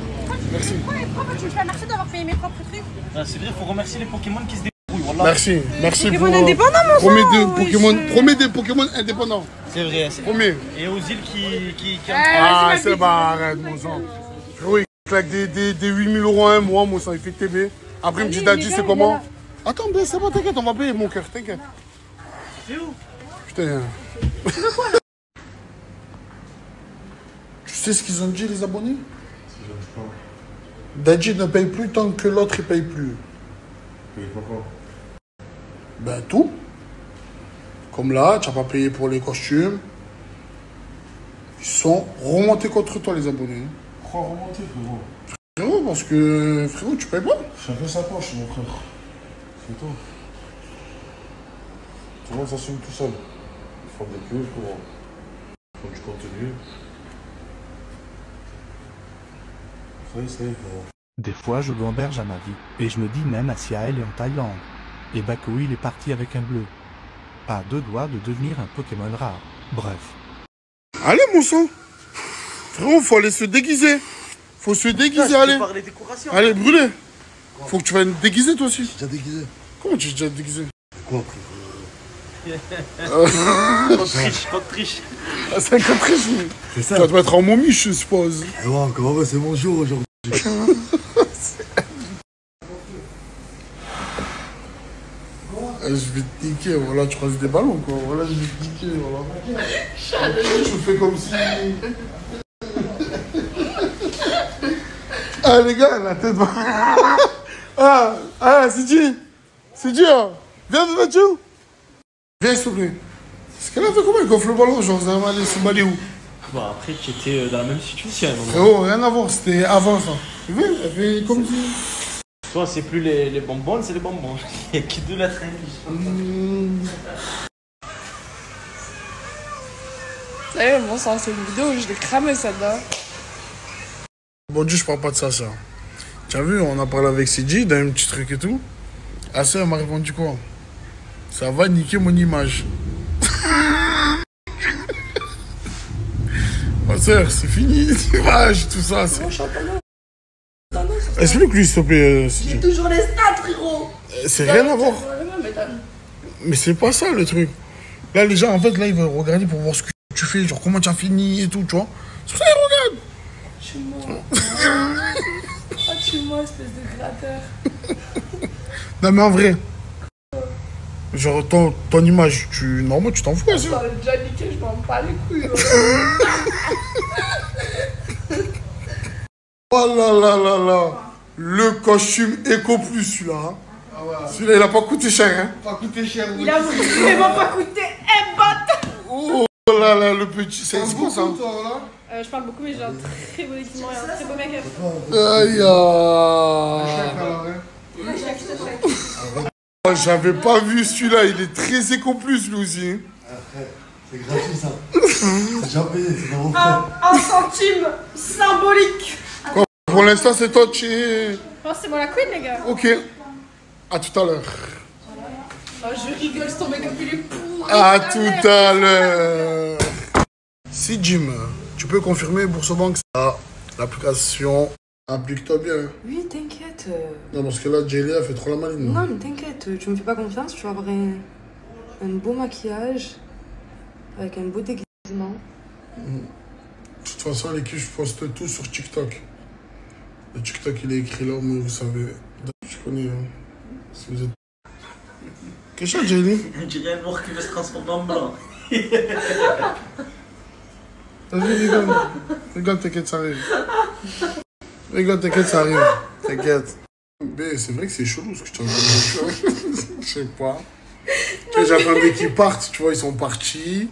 S1: Merci.
S6: Pourquoi tu me fais merci d'avoir payé mes propres trucs?
S10: Ah, c'est vrai, il faut remercier les Pokémon qui se débrouillent. Voilà.
S1: Merci
S6: Pokémon
S1: pour...
S6: indépendants, mon sang.
S1: Promets des Pokémon indépendants.
S10: C'est vrai.
S1: Promets.
S10: Et aux îles qui...
S1: Ah, c'est bon, arrête, mon sang. Frérot, il claque des 8 000 € un mois, mon sang, il fait TB. Après, il me dit, Daddy, c'est comment? Attends, ben, c'est bon, t'inquiète, on va payer, mon cœur, t'inquiète.
S10: C'est où?
S1: Putain. Tu sais ce qu'ils ont dit, les abonnés? Daddy ne paye plus tant que l'autre ne paye plus.
S12: Paye pourquoi?
S1: Ben tout. Comme là, tu n'as pas payé pour les costumes. Ils sont remontés contre toi, les abonnés.
S12: Pourquoi remonter, frérot?
S1: Frérot, parce que, frérot, tu payes pas.
S12: Chacun sa poche, mon frère. C'est tout. Tout le monde s'assume tout seul. Il faut des pubs pour du contenu. Ça y est, frérot.
S15: Des fois, je gamberge à ma vie, et je me dis même Asia elle est en Thaïlande. Et Bako il est parti avec un bleu. À 2 doigts de devenir un Pokémon rare. Bref.
S1: Allez, mon sang. Frérot, faut aller se déguiser. Faut se déguiser, allez. Allez, brûlez. Faut que tu vas te déguiser, toi aussi.
S11: J'ai déjà déguisé.
S1: Comment tu es déjà déguisé?
S11: Quoi,
S10: Pas de triche.
S1: Ah, c'est un cas de triche, oui.
S11: C'est ça.
S1: Tu dois être en momie, je suppose.
S11: Et ouais, comment va, c'est mon jour aujourd'hui.
S1: Je vais te niquer, voilà, tu croises des ballons, quoi. Voilà, je vais te niquer, voilà. Tu fais comme si... Ah, les gars, la tête va... c'est Dieu. C'est Dieu. Viens, Dieu. Viens, s'il te plaît. Est-ce qu'elle a fait comment elle gonfle le ballon? Genre, ça va aller se balayer où?
S10: Bon, après, tu étais dans la même situation.
S1: Frérot, rien à voir, c'était avant ça. Tu vois, elle fait comme si...
S10: Toi, c'est plus les bonbons, c'est les bonbons. Il n'y a que de la traîne.
S2: Sérieux, bon sang, c'est une vidéo où je l'ai cramé celle-là.
S1: Bon Dieu, je parle pas de ça. Tu as vu, on a parlé avec CJ dans un petit truc et tout. Ah ça, elle m'a répondu quoi? Ça va niquer mon image. Ma soeur, c'est fini, l'image, tout ça. Explique-lui, s'il te plaît.
S6: J'ai toujours les stats, frérot.
S1: C'est rien à voir. Mais c'est pas ça le truc. Là, les gens, en fait, là, ils veulent regarder pour voir ce que tu fais, genre comment tu as fini et tout, tu vois. C'est pour ça qu'ils regardent.
S2: Oh, tu moi, espèce de gratteur.
S1: Non, mais en vrai. Genre, ton image, normalement, tu t'en fous, ça.
S2: Attends, déjà niqué, je m'en bats les couilles.
S1: Oh là là là là. Le costume Eco Plus, celui-là. Hein. Ah ouais. Celui-là, il a pas coûté cher, hein.
S9: Pas coûté cher.
S2: Il a vraiment pas coûté un bâtard.
S1: Oh là là, le petit, c'est quoi ça?
S2: Je parle beaucoup, mais j'ai un très beau équipement et un très beau make-up.
S1: Aïe. Oh, j'avais pas vu celui-là, il est très Eco Plus, lui aussi.
S11: C'est gratuit, ça. C'est déjà payé, c'est dans vos frais.
S2: Un centime symbolique.
S1: Pour l'instant, c'est toi, tu...
S2: Oh, c'est moi la queen, les gars.
S1: Ok. À tout à l'heure.
S2: Oh, je rigole, ton make-up, il est pourri.
S1: À tout à l'heure. Si, Jim, tu peux confirmer Boursobank, ça, l'application, applique-toi bien.
S2: Oui, t'inquiète.
S1: Non, parce que là, Jelly a fait trop la maline.
S2: Non, mais t'inquiète, tu me fais pas confiance, tu vas avoir un beau maquillage, avec un beau déguisement.
S1: De toute façon, l'équipe, je poste tout sur TikTok. Le TikTok, il est écrit là, mais vous savez. Je connais, hein. Si vous êtes... Qu'est-ce que Jelly?
S10: On dirait un mort qui veut se transformer en blanc.
S1: Vas-y, rigole. Rigole, t'inquiète, ça arrive. Rigole, t'inquiète, ça arrive. T'inquiète. Mais c'est vrai que c'est chelou ce que je t'en dis. Je sais pas. Tu vois, j'attendais qu'ils partent, tu vois, ils sont partis.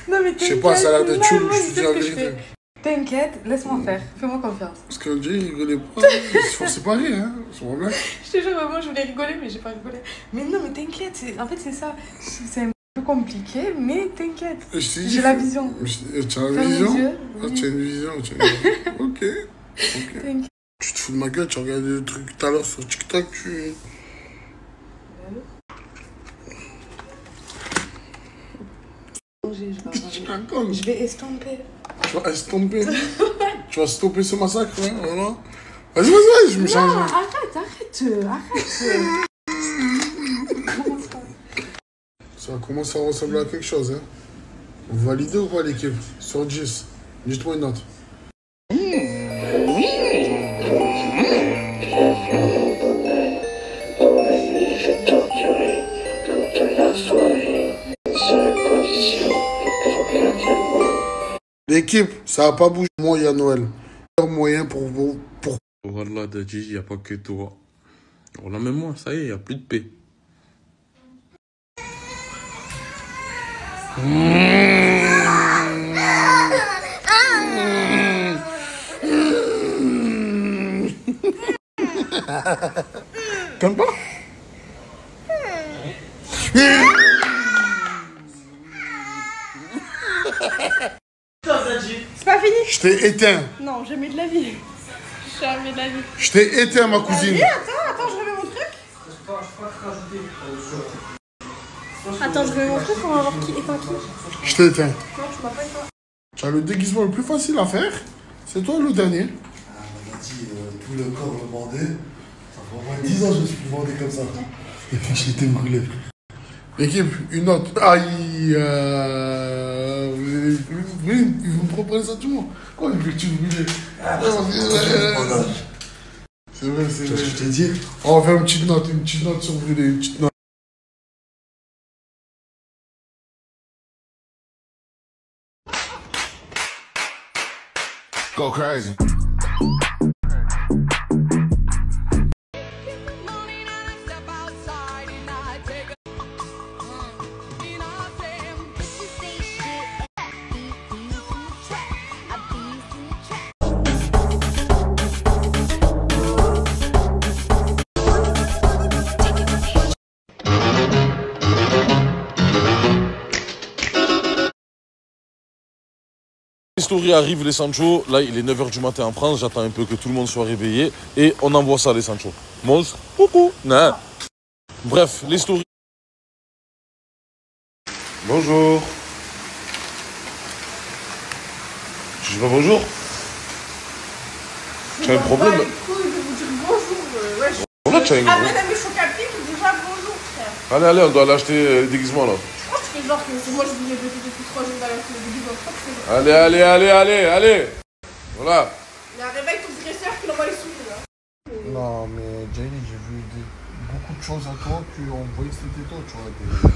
S2: Non, mais
S1: je sais pas, ça a l'air d'être chelou, je te dis la
S2: que
S1: vérité.
S2: T'inquiète, laisse-moi faire, fais-moi confiance.
S1: Parce que Dieu, il rigolait pas. Il se forçait pas à rire, hein. Je comprends bien.
S2: Je te jure, vraiment, je voulais rigoler, mais j'ai pas rigolé. Mais non, mais t'inquiète, en fait, c'est ça. C'est un peu compliqué, mais t'inquiète. J'ai la vision.
S1: Tu as la vision? Ah, tu as une vision, Ok.
S2: T'inquiète.
S1: Tu te fous de ma gueule, tu as regardé le truc tout à l'heure sur TikTok, tu...
S2: Je vais estomper.
S1: Tu vas estomper? Tu vas stopper ce massacre, hein, voilà. Vas-y, je me change.
S2: Non, arrête.
S1: Ça commence à ressembler à quelque chose, hein. Vous validez ou pas l'équipe? Sur 10. Dites-moi une note. L'équipe, ça va pas bouger. Moi, il y a Noël. Moyen pour vous.
S12: Voilà, Dadji, il n'y a pas que toi. Voilà, même moi, ça y est, il n'y a plus de paix.
S1: Comme pas?
S2: C'est pas fini?
S1: Je t'ai éteint.
S2: Non, jamais de la vie. Jamais de la vie.
S1: Je t'ai éteint, ma cousine.
S2: Vas-y, attends, je remets mon truc. Attends, je remets mon truc, on va voir qui éteint qui.
S1: Je t'ai éteint.
S2: Non, tu m'as pas éteint.
S1: Tu as le déguisement le plus facile à faire. C'est toi le dernier.
S11: Ah, on m'a dit, tout le corps me bandait. Ça fait au moins 10 ans que je me suis plus bandé comme ça. Et puis j'ai été brûlé.
S1: L'équipe, une note. Aïe. Vous me proposez ça tout le monde. Quoi, une petite brûlée? C'est vrai, c'est vrai.
S11: Je t'ai dit.
S1: On va faire une petite note sur brûlé, une petite note.
S13: Go crazy.
S12: Story arrive les Sancho, là il est 9h du matin en France, j'attends un peu que tout le monde soit réveillé et on envoie ça les Sancho. Monstre, coucou, non. Bref, les stories. Bonjour. Je dis pas bonjour. Tu as un problème? Voilà, tu as un gros.
S2: Après, t'as mis Chocapic, déjà bonjour, frère.
S12: Allez, on doit aller acheter le déguisement là.
S2: Je crois que c'est genre que c'est moi, je voulais depuis 3 jours d'aller acheter le déguisement.
S12: Allez. Voilà.
S2: Il y a un réveil ton dresseur qui l'envoie les sous là.
S1: Non, mais Jenny, j'ai vu beaucoup
S11: de choses à toi qu'on voyait que c'était toi, tu vois.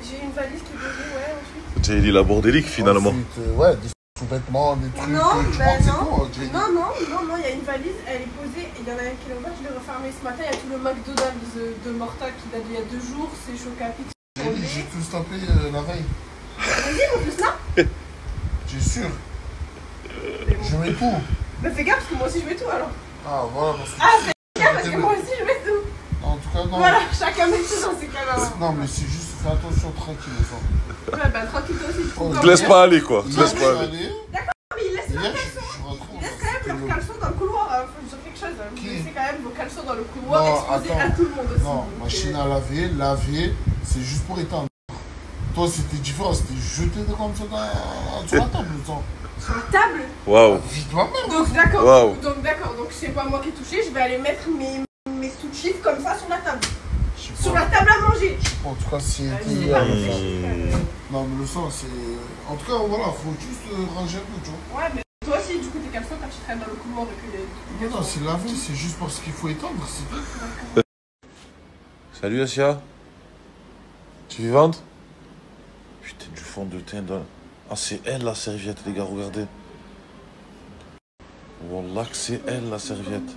S6: J'ai une valise qui est posée, ouais, ensuite.
S12: Tu as dit la bordélique finalement.
S11: Ensuite, ouais, des sous-vêtements, des trucs.
S6: Non,
S11: tu
S6: bah
S11: penses c'est quoi,
S6: non, il y a une valise, elle est posée, et il y en a un qui l'a ouvert, je l'ai refermé ce matin, il y a tout le McDonald's de Morta qui date d'il y a 2 jours, c'est Chocapic.
S11: J'ai tout stoppé la veille.
S6: Vas-y, mon plus là.
S11: T'es sûr? Je mets tout.
S6: Bah fais gaffe, parce que moi aussi je mets tout alors.
S11: Ah, voilà, parce que.
S6: Ah, fais gaffe, parce que moi aussi je mets tout.
S11: En tout cas, non.
S6: Voilà, chacun met tout dans ces cas-là.
S11: Non, mais c'est juste, fais attention, tranquille, ça.
S6: Ouais, bah tranquille toi aussi.
S12: On te laisse pas aller quoi. Te laisse pas aller.
S6: D'accord, mais il laisse leurs caleçons. Il laisse quand même leurs caleçons dans le couloir. Faut dire quelque chose. Vous laissez quand même vos caleçons dans le couloir exposés à tout le monde aussi.
S11: Non, machine à laver, c'est juste pour éteindre. Toi, c'était différent, c'était jeté comme ça sur la table, le temps.
S6: Sur la table?
S12: Waouh.
S6: Donc d'accord,
S12: Wow.
S6: donc c'est pas moi qui ai touché, je vais aller mettre mes sous-chiffres comme ça sur la table. Sur la table à manger.
S11: En tout cas, c'est. Non, mais le sang, c'est. En tout cas, voilà, faut juste ranger un peu, tu vois.
S6: Ouais, mais toi aussi, du coup, tes caleçons quand tu traînes dans le couloir et que les.
S11: Non, c'est lavé, c'est juste parce qu'il faut étendre, c'est tout.
S12: Salut Asia. Tu es vivante? Putain, du fond de teint dans... Ah, c'est elle la serviette, les gars, regardez. Wallah que c'est elle la serviette.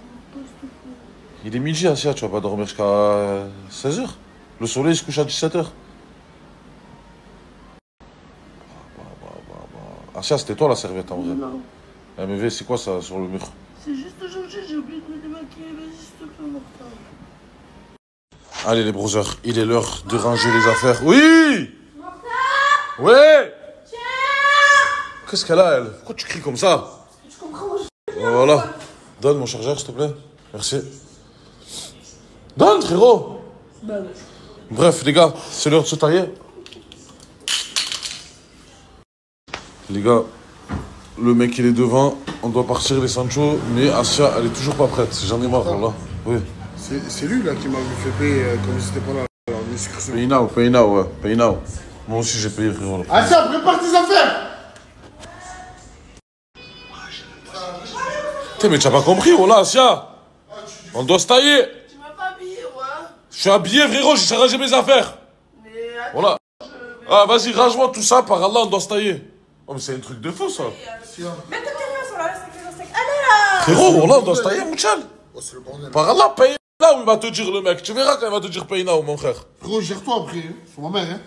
S12: Il est midi, Asia, tu vas pas dormir jusqu'à 16h. Le soleil se couche à 17h. Asia, c'était toi la serviette en vrai.
S5: Non.
S12: MV, c'est quoi ça sur le mur?
S5: C'est juste aujourd'hui, j'ai oublié de me démaquiller. Vas-y, s'il te plaît, mon retard.
S12: Allez les brothers, il est l'heure de ranger les affaires. Oui! Ouais! Qu'est-ce qu'elle a, elle? Pourquoi tu cries comme ça?
S6: Je comprends.
S12: Voilà. Donne mon chargeur, s'il te plaît. Merci. Donne, frérot!
S5: Bah ouais.
S12: Bref, les gars, c'est l'heure de se tailler. Les gars, le mec, il est devant. On doit partir, les Sancho. Mais Asia, elle est toujours pas prête. J'en ai marre, là. Oui.
S11: C'est lui, là, qui m'avait fait payer comme c'était pas là, en excursion.
S12: Pay now, ouais. Pay now. Moi aussi, j'ai payé, frérot.
S11: Asia, prépare tes affaires!
S12: Putain, mais tu as pas compris, voilà, Asia. On doit se tailler.
S5: Tu m'as pas habillé, ouais.
S12: Je suis habillé, frérot, j'ai rangé mes affaires. Voilà. Ah, vas-y, range-moi tout ça, par Allah, on doit se tailler. Oh, mais c'est un truc de fou, ça.
S6: Mets ta caméra sur la steak. Allez là!
S12: Frérot, voilà, on doit se tailler, Mouchal. Par Allah, paye là où il va te dire le mec. Tu verras quand il va te dire paye now, mon frère.
S11: Frérot, gère-toi après, c'est ma mère, hein.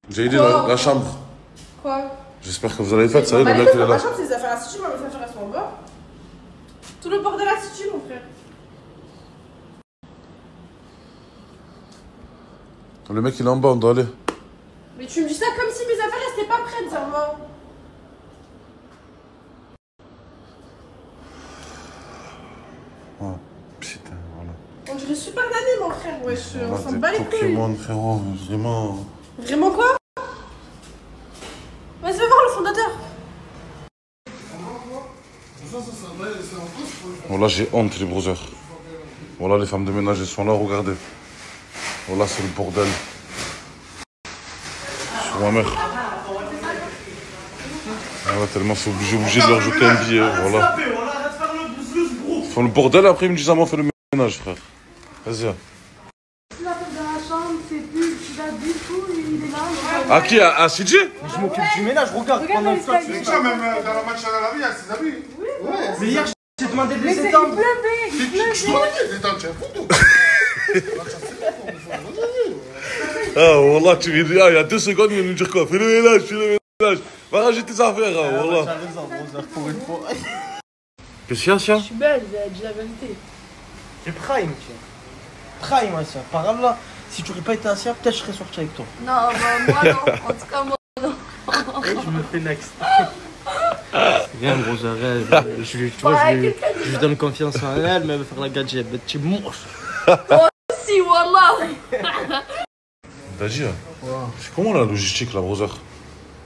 S12: J'ai aidé la chambre.
S6: Quoi?
S12: J'espère que vous allez faire, ça y est, le mec, il est
S6: Ma
S12: là.
S6: chambre, c'est les affaires à City, mes affaires à son bord. Tout le bordel à City, mon frère.
S12: Le mec, il est en bas, on doit aller.
S6: Mais tu me dis ça comme si mes affaires restaient pas prêtes, Zerman.
S12: Oh, putain, voilà.
S6: On dirait super d'année, mon frère, wesh. On s'en bat les couilles.
S12: Pokémon, frérot, vraiment.
S6: Vraiment quoi? Vas-y, va voir le fondateur.
S12: Voilà, j'ai honte, les brothers. Voilà, les femmes de ménage, elles sont là, regardez. Voilà, c'est le bordel. Sur ma mère. Voilà, tellement c'est obligé de leur jeter un billet, voilà. Ils font le bordel, après ils me disent, ah, moi, on fait le ménage, frère. Vas-y.
S5: Tu l'appelles dans la chambre, c'est plus, tu l'habilles, tout, il est là.
S12: À qui? À CJ?
S10: Je m'occupe du ménage, regarde. Pendant le temps,
S11: C'est ça, même dans la match à la vie, il y a ses amis. Ouais.
S10: mais hier, j'ai demandé de
S6: Mais
S10: les
S6: il
S10: étendre.
S6: pleuvait, il pleuvait.
S12: Ah, wallah, tu viens de... Ah, il y a 2 secondes, il vient nous dire quoi? Fais le ménage, fais le ménage. Va ranger tes affaires, hein, wallah.
S10: T'as raison, Rosa, pour une fois.
S12: Qu'est-ce qu'il y a, Sia?
S5: Je suis belle, dis la vérité.
S10: T'es prime, tiens. Prime, Asia. Par Allah, si tu n'aurais pas été Asia, peut-être je serais sorti avec toi.
S5: Non, bah, moi non. En tout cas, moi non.
S10: Je me fais next. Viens, Rosa, tu vois, je lui donne confiance en elle, mais elle veut faire la gadget. Mais tu es moche.
S5: Moi aussi, wallah.
S12: T'as dit, c'est comment la logistique, la brother?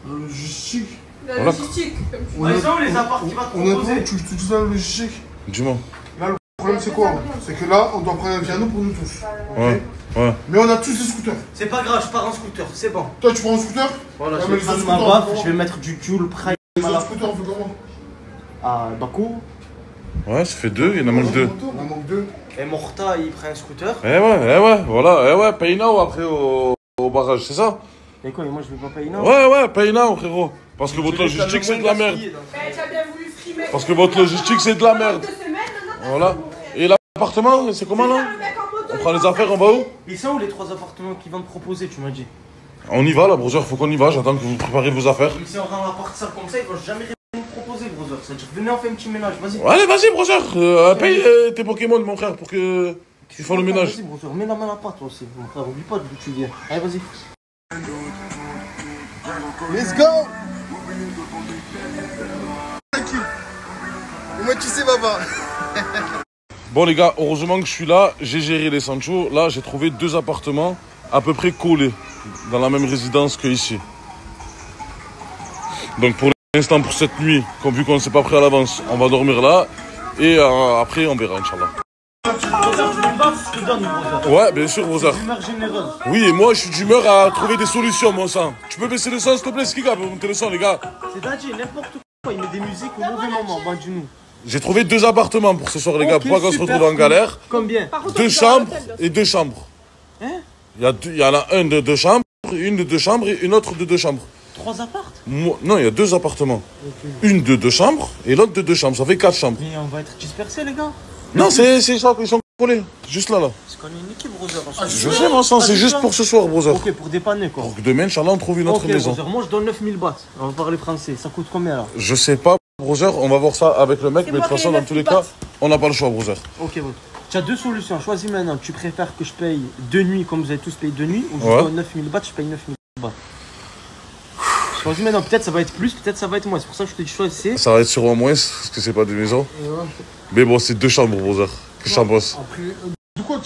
S11: La logistique?
S6: La logistique, comme tu
S10: Ils ont les apparts qui va te proposer.
S11: Honnêtement, tu dis ça la logistique?
S12: Dis-moi.
S11: Là, le problème, c'est quoi? C'est que là, on doit prendre un piano pour nous tous.
S12: Ouais, ouais.
S11: Mais on a tous des scooters.
S10: C'est pas grave, je pars en scooter, c'est bon.
S11: Toi, tu prends un scooter?
S10: Voilà, je vais prendre ma baffe, je vais mettre du Joule Prime
S11: Les
S10: à
S11: autres
S10: la...
S11: scooters, on fait comment?
S10: À Bakou.
S12: Ouais, ça fait 2, il en manque 2.
S11: Il en manque 2.
S10: Et Morta, il prend un scooter.
S12: Eh ouais, voilà, paye now après au barrage, c'est ça?
S10: Et quoi, et moi je vais pas payer now?
S12: Ouais, paye now, frérot. Parce que votre logistique, c'est de la merde. Parce que votre logistique, c'est de la merde. Voilà. Et l'appartement, c'est comment là? On prend les affaires, on va où?
S10: Ils sont où les 3 appartements qu'ils vont te proposer, tu m'as dit?
S12: On y va là, brother, faut qu'on y va, j'attends que vous préparez vos affaires.
S10: Mais si on rend l'appart ça comme ça, ils vont jamais rien nous proposer, brother. C'est-à-dire, venez, on fait un petit ménage, vas-y.
S12: Allez, vas-y, brother, paye tes Pokémon, mon frère, pour que tu fasses le ménage.
S10: Vas-y, brother, mets la main à l'appart, toi aussi. Mon frère, oublie pas d'où tu viens. Allez, vas-y.
S9: Let's go. Moi, tu sais, Baba.
S12: Bon les gars, heureusement que je suis là, j'ai géré les Sancho. Là, j'ai trouvé 2 appartements à peu près collés dans la même résidence que ici. Donc pour l'instant, pour cette nuit, vu qu'on ne s'est pas pris à l'avance, on va dormir là. Et après, on verra, Inch'Allah. Ouais, bien sûr, brother. Oui, et moi, je suis d'humeur à trouver des solutions, mon sang. Tu peux baisser le son, s'il te plaît, Skika, pour monter le son, les gars.
S10: C'est-à-dire, n'importe quoi, il met des musiques au mauvais moment, dis-nous.
S12: J'ai trouvé 2 appartements pour ce soir, les gars, pour pas qu'on se retrouve en galère.
S10: Combien?
S12: 2 chambres et 2 chambres.
S10: Hein?
S12: Il y en a un de 2 chambres, une de 2 chambres et une autre de 2 chambres.
S10: 3 apparts?
S12: Non, il y a 2 appartements. Une de 2 chambres et l'autre de 2 chambres. Ça fait 4 chambres.
S10: Mais on va être dispersés, les gars.
S12: Non, c'est ça, ils sont collés. Juste là.
S10: Parce qu'on est une équipe, brother.
S12: Je sais, mon sang, c'est juste pour ce soir, brother.
S10: Ok, pour dépanner, quoi.
S12: Pour que demain, Inch'Allah, on trouve une autre maison.
S10: Brother, moi, je donne 9000 bahts. On va parler français. Ça coûte combien, là?
S12: Je sais pas, brother. On va voir ça avec le mec. Mais de toute façon, dans tous les cas, on n'a pas le choix, brother.
S10: Ok, bon. Tu as 2 solutions. Choisis maintenant. Tu préfères que je paye 2 nuits, comme vous avez tous payé 2 nuits, ou je donne 9000 bahts, je paye 9000 bahts. Choisis maintenant. Peut-être ça va être plus, peut-être ça va être moins. C'est pour ça que je te dis choisissez.
S12: Ça va être sûrement moins, parce que c'est pas des maisons. Mais bon, c'est 2 chambres, brother. Que je t'embrasse.
S11: Du coup,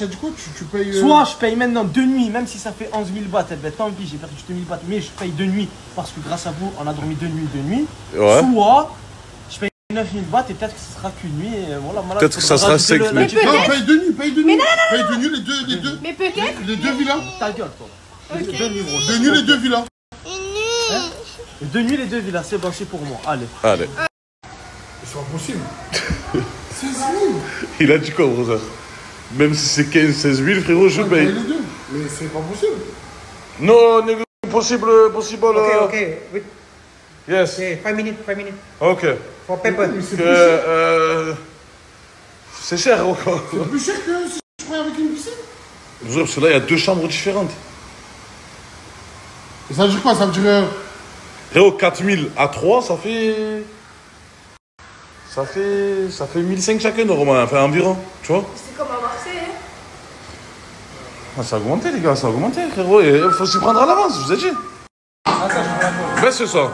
S11: tu payes.
S10: Soit je paye maintenant 2 nuits, même si ça fait 11 000 bahts, tant pis, j'ai perdu 2 000 bahts, mais je paye 2 nuits parce que grâce à vous, on a dormi 2 nuits.
S12: Ouais.
S10: Soit je paye 9 000 bahts et peut-être que ce sera qu'une nuit. Et voilà,
S12: peut-être que ça sera 5 000.
S11: Non, paye 2 nuits, paye 2 nuits. Paye 2 nuits, les deux.
S6: Mais peut-être.
S11: Les 2 villas.
S10: Ta gueule, toi.
S6: Ok.
S10: 2 nuits, gros.
S11: 2 nuits, les 2 villas.
S10: Hein? 2 nuits, les 2 villas, c'est bon, c'est pour moi. Allez.
S11: C'est pas possible. 16 000.
S12: Il a dit quoi, brother? Même si c'est 15-16 000, frérot, je paye.
S11: Les deux. Mais c'est pas possible.
S12: Non, possible.
S8: Ok.
S12: Yes.
S8: 5 minutes.
S12: Ok.
S8: For paper.
S12: C'est cher, encore.
S11: C'est plus cher que si je prends avec une piscine.
S12: Parce que là, il y a 2 chambres différentes.
S11: Et ça veut dire quoi? Ça veut dire.
S12: Frérot, 4000 à 3, ça fait 1500 chacun, normalement, enfin environ, tu vois.
S6: C'est comme à Marseille, hein.
S12: Ah, ça a augmenté, les gars, ça a augmenté, frérot. Il faut s'y prendre à l'avance, je vous ai dit. Baisse ça.
S10: Sur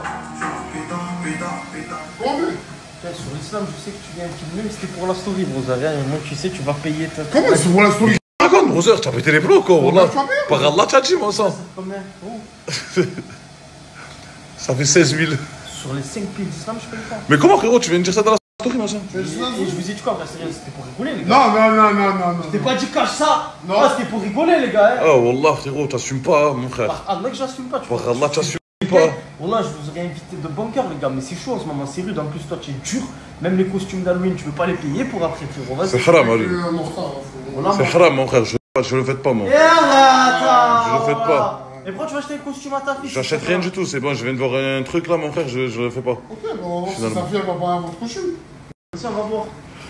S10: l'islam, je sais que tu viens filmer, mais c'était pour la story, brother. Moi, tu sais, tu vas payer ta.
S11: Comment c'est pour la story?
S12: Raconte, brother, tu as pété les plots, quoi. Par Allah, tu as dit, moi, ça.
S10: Combien?
S12: Ça fait 16 000.
S10: Sur les 5 pieds d'islam, je paye pas.
S12: Mais comment, frérot, tu viens de dire ça dans la story, machin?
S10: Et je vous ai dit quoi, sérieux, c'était pour rigoler, les gars.
S11: Non.
S10: Je t'ai pas dit cache ça.
S11: Non.
S10: C'était pour rigoler, les gars.
S12: Oh, Wallah, frérot, t'assumes pas, mon frère.
S10: Par Allah que j'assume pas, tu vois.
S12: Par Allah, t'assumes pas.
S10: Wallah, je vous aurais invité de bon cœur, les gars, mais c'est chaud en ce moment, c'est rude. En plus, toi, tu es dur. Même les costumes d'Halloween, tu peux pas les payer pour après, frérot.
S12: C'est haram, Ali. C'est haram, mon frère, je le fais pas, moi. Je le fais pas.
S10: Mais pourquoi tu vas acheter un costume à ta fille?
S12: J'achète rien du tout, c'est bon, je viens de voir un truc là, mon frère, je le fais pas.
S11: Ok, bon, si ça fait, on va pas votre costume.
S10: Si, on va voir.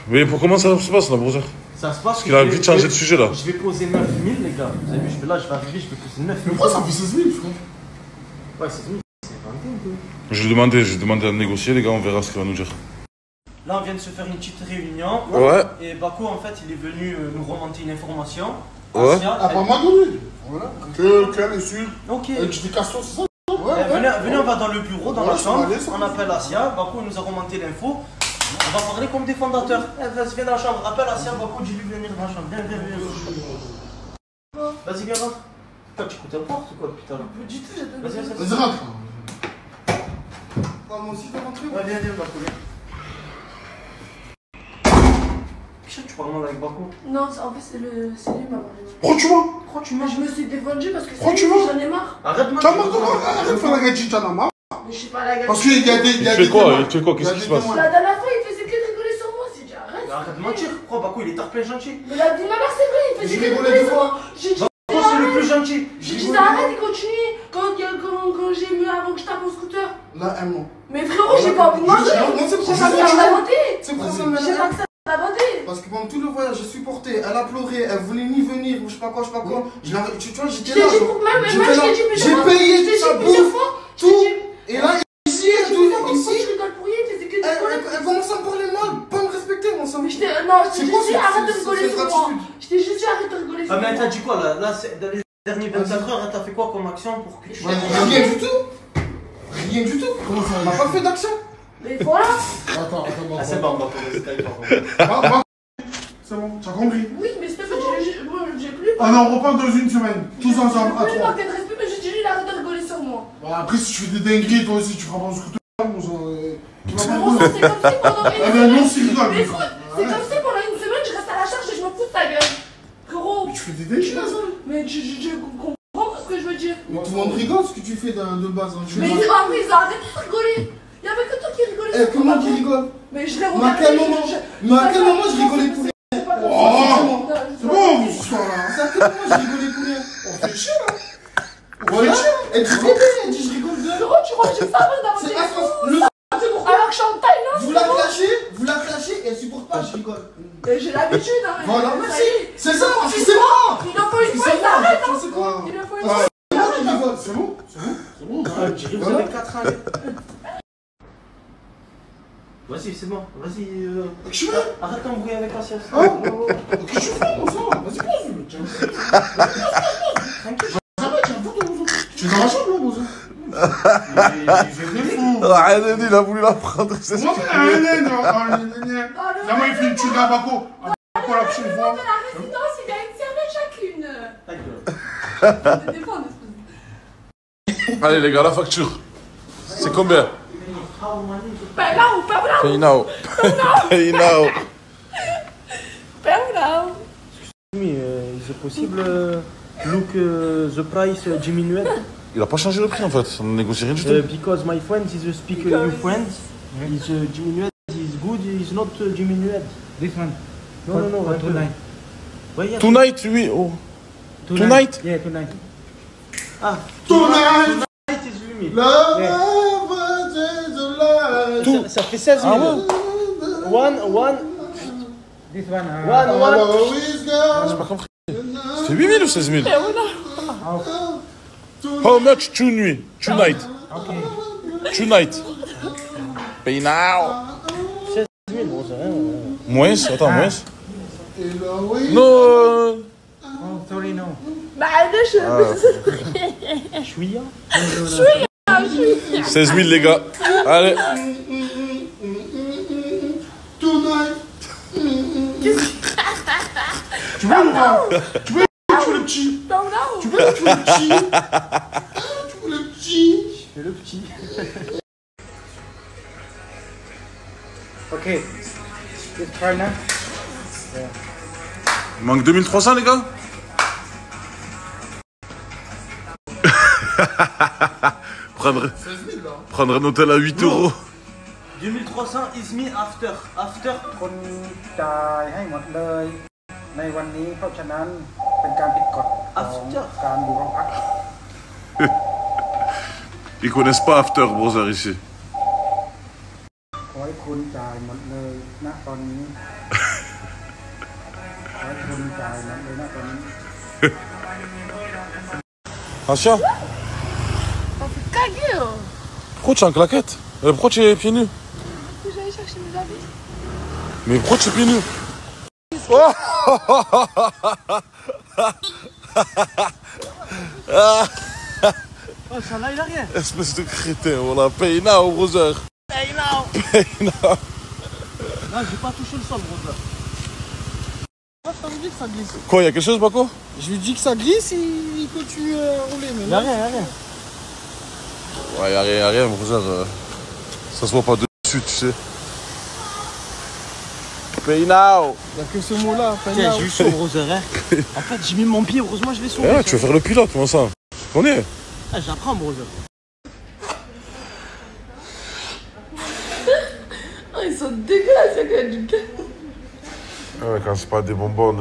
S12: Mais pour comment ça se passe là, brother?
S10: Ça se passe.
S12: Parce qu'il a envie de changer de sujet là.
S10: Je vais poser 9 000, les gars. Vous avez vu, je vais arriver, je vais poser 9 000.
S11: Mais pourquoi ça fait 16 000, frère?
S10: Ouais, 16 000, c'est 21 un peu.
S12: Je vais demander à négocier, les gars, on verra ce qu'il va nous dire.
S10: Là, on vient de se faire une petite réunion.
S12: Ouais.
S10: Et Bako, en fait, il est venu nous remonter une information.
S12: Ouais.
S11: Ah, pas mal de lui. Voilà. Que les sûr.
S10: Ok.
S11: Éducation, c'est ça?
S10: Venez, on va dans le bureau, dans la chambre.
S11: On
S10: On appelle Asia. Bako nous a remonté l'info. On va parler comme des fondateurs. Vas-y, viens dans la chambre. Appelle Asia. Bako, dis-lui venir dans la chambre. Viens. Vas-y, viens, rentre. Toi, tu écoutes un porte ou quoi depuis tout à l'heure?
S11: Vas-y, rentre.
S6: Moi aussi, je vais rentrer.
S10: Ouais, viens, Bako, viens. Tu parles mal avec Bako?
S6: Non, en fait, c'est lui qui m'a parlé.
S11: Pourquoi tu m'as?
S6: Je me suis défendue parce que
S11: Pourquoi
S6: c'est
S11: tu
S6: lui,
S11: m'as?
S6: j'en ai marre.
S10: Arrête,
S11: arrête de faire la gadget, t'en as marre.
S6: Mais je suis pas la gâchette.
S11: Parce qu'il y a des.
S12: Il fait quoi? Qu'est-ce qui se passe?
S6: La dernière fois, il faisait que de rigoler sur moi. C'est déjà arrête.
S10: mentir. Pourquoi Bakou, il est tard plein gentil.
S6: Mais la vie de ma mère, c'est vrai, il fait
S10: J'ai
S6: des
S10: rigolé de
S6: trucs.
S10: toi.
S6: J'ai dit.
S10: Bakou, c'est le plus gentil.
S6: J'ai dit arrête et continue. Quand j'ai mieux avant que je tape au scooter.
S1: Là, un mois.
S6: Mais frérot, j'ai pas envie de manger.
S1: C'est pour
S6: J'ai
S1: ça
S6: pas que ça m'a vanté.
S1: C'est pour ça
S6: J'ai pas que ça m'a vanté.
S1: Parce que pendant tout le voyage, j'ai supporté, elle a pleuré, elle voulait ni venir, je sais pas quoi, je sais pas quoi. Tu vois, j'étais là. J'ai payé sa bouffe, tout. Et là, ici, elle commence à me parler mal, pas me respecter, mon sang.
S6: Non, je t'ai juste dit arrête de rigoler sur moi. Je t'ai juste dit arrête de rigoler sur moi.
S10: Ah, mais t'as dit quoi là? Là, dans les derniers 24 heures, t'as fait quoi comme action pour que tu.
S1: Rien du tout. Rien du tout. Comment ça? On n'a pas fait d'action.
S6: Mais voilà.
S11: Attends.
S10: Ah, c'est bon, on va commencer par contre.
S11: C'est bon, tu as compris?
S6: Oui, mais s'il te plaît, j'ai plus.
S11: Ah non, on repart dans une semaine, tous ensemble, à
S6: J'ai plus
S11: trois.
S6: manqué de respect, mais j'ai dit lui arrête de rigoler sur moi.
S11: Bah, après, si tu fais des dingueries, toi aussi, tu feras pas un scooter. Tu vas pas
S6: Bon, ça, c'est comme si pendant une
S11: Ah, mais non, c'est rigole.
S6: Mais écoute, c'est comme si pendant une semaine, je reste à la charge et je me fous de ta gueule. Frérot.
S11: Mais tu fais des dingueries.
S6: Mais je comprends ce que je veux dire.
S11: Mais tout le monde rigole ce que tu fais de base.
S6: Mais ils ont arrêté de rigoler. Il y avait que toi qui rigolais.
S11: Eh, comment qui rigole?
S6: Mais je l'ai
S11: Mais à
S6: regardé.
S11: quel moment? Mais à quel moment je rigolais pour rien? Oh, c'est bon, vous ce soir-là. C'est à quel moment je rigolais pour rien? On fait chier là. Voilà. Elle dit bébé, elle dit je rigole de.
S6: Frérot, tu vois, j'ai ça d'avoir des
S11: le.
S6: Alors que je suis en Thaïlande.
S11: Vous la clashez et elle supporte pas, je rigole.
S6: J'ai l'habitude, hein.
S11: Voilà, merci. C'est ça, parce que c'est moi.
S6: Il en faut une fois, il arrête, hein.
S11: C'est quoi?
S6: Il en faut une fois.
S11: C'est bon,
S10: Vous avez 4 ans. Vas-y, c'est bon. Vas-y. Arrête d'embrouiller avec la sieste.
S11: Qu'est-ce que tu fais, mon sang? Vas-y, pose. Tranquille. Ça va, tiens, tu es dans la chambre, là, mon sang.
S12: Il a voulu la prendre. C'est ça.
S11: Là, moi, il fait une tuile à Bako. Bako, la prochaine fois.
S6: La résidence, il a une serviette chacune.
S12: Allez, les gars, la facture. C'est combien?
S6: Pay now.
S12: Pay now. Pay now.
S6: Pay now.
S10: Excuse me, is it possible look the price diminued?
S12: Il a pas changé le prix en fait, on ne négocie rien du tout.
S10: Because my friend is speak your friend is diminued, is good, is not diminued.
S4: This one.
S10: No,
S4: tonight.
S12: Tonight, oui. Oh. Tonight?
S4: Yeah, tonight.
S10: Ah,
S11: tonight
S10: is limit. Ça fait 16 000. One.
S4: This one.
S12: J'ai pas compris. C'est 8 000 ou 16 000? How much tonight?
S4: Okay.
S12: Tonight. Pay now.
S10: 16 000, bon, c'est rien.
S12: Moins, attends, moins. Non.
S4: Oh, sorry, no.
S6: معلش
S10: شوية
S12: 16 000 les gars. Allez.
S11: Tonight. Tu veux ou pas? Tu veux le petit? Tu veux le petit? Tu veux le petit?
S10: Je fais le petit.
S4: Ok. Let's try now.
S12: Il manque 2300 les gars. Prendre un hôtel à 8 €.
S10: 2300 is me after. After.
S4: คุณจ่ายให้หมดเลยในวันนี้เพราะฉะนั้นเป็นการผิดกฎของการดูห้องพัก
S12: Ils connaissent pas After Brother ici.
S4: ขอให้คุณจ่ายหมดเลยณตอนนี้ขอให้คุณจ่ายหมดเลยณตอนนี้
S12: Asia,
S6: Cagué.
S12: pourquoi tu es en claquette? Pourquoi tu es pieds nus?
S6: J'allais chercher mes habits.
S12: Mais pourquoi tu es pieds nus? Oh
S10: Oh, ça là, il a rien.
S12: Espèce de crétin, voilà. Pay now, brother.
S10: Pay now.
S12: Pay now.
S10: Là, j'ai pas touché le sol, brother.
S11: Ça me dit que ça glisse.
S12: Quoi, il y a quelque chose, Bako?
S11: Je lui dis que ça glisse, il continue à rouler. Mais
S10: y'a rien.
S12: Ouais, y'a rien, brother. Ça se voit pas dessus, tu sais. Pay now.
S11: Y'a que ce mot-là, pay
S10: Tiens,
S11: now.
S10: j'ai eu chaud, brother. Hein. En fait, j'ai mis mon pied, heureusement, je l'ai sauvé.
S12: Ouais, tu vas faire le pilote, comment ça? Tu connais?
S10: Ah, j'apprends, brother.
S6: Oh, ils sont dégueulasses, il y a du gars.
S12: Ouais, quand c'est pas des bonbonnes,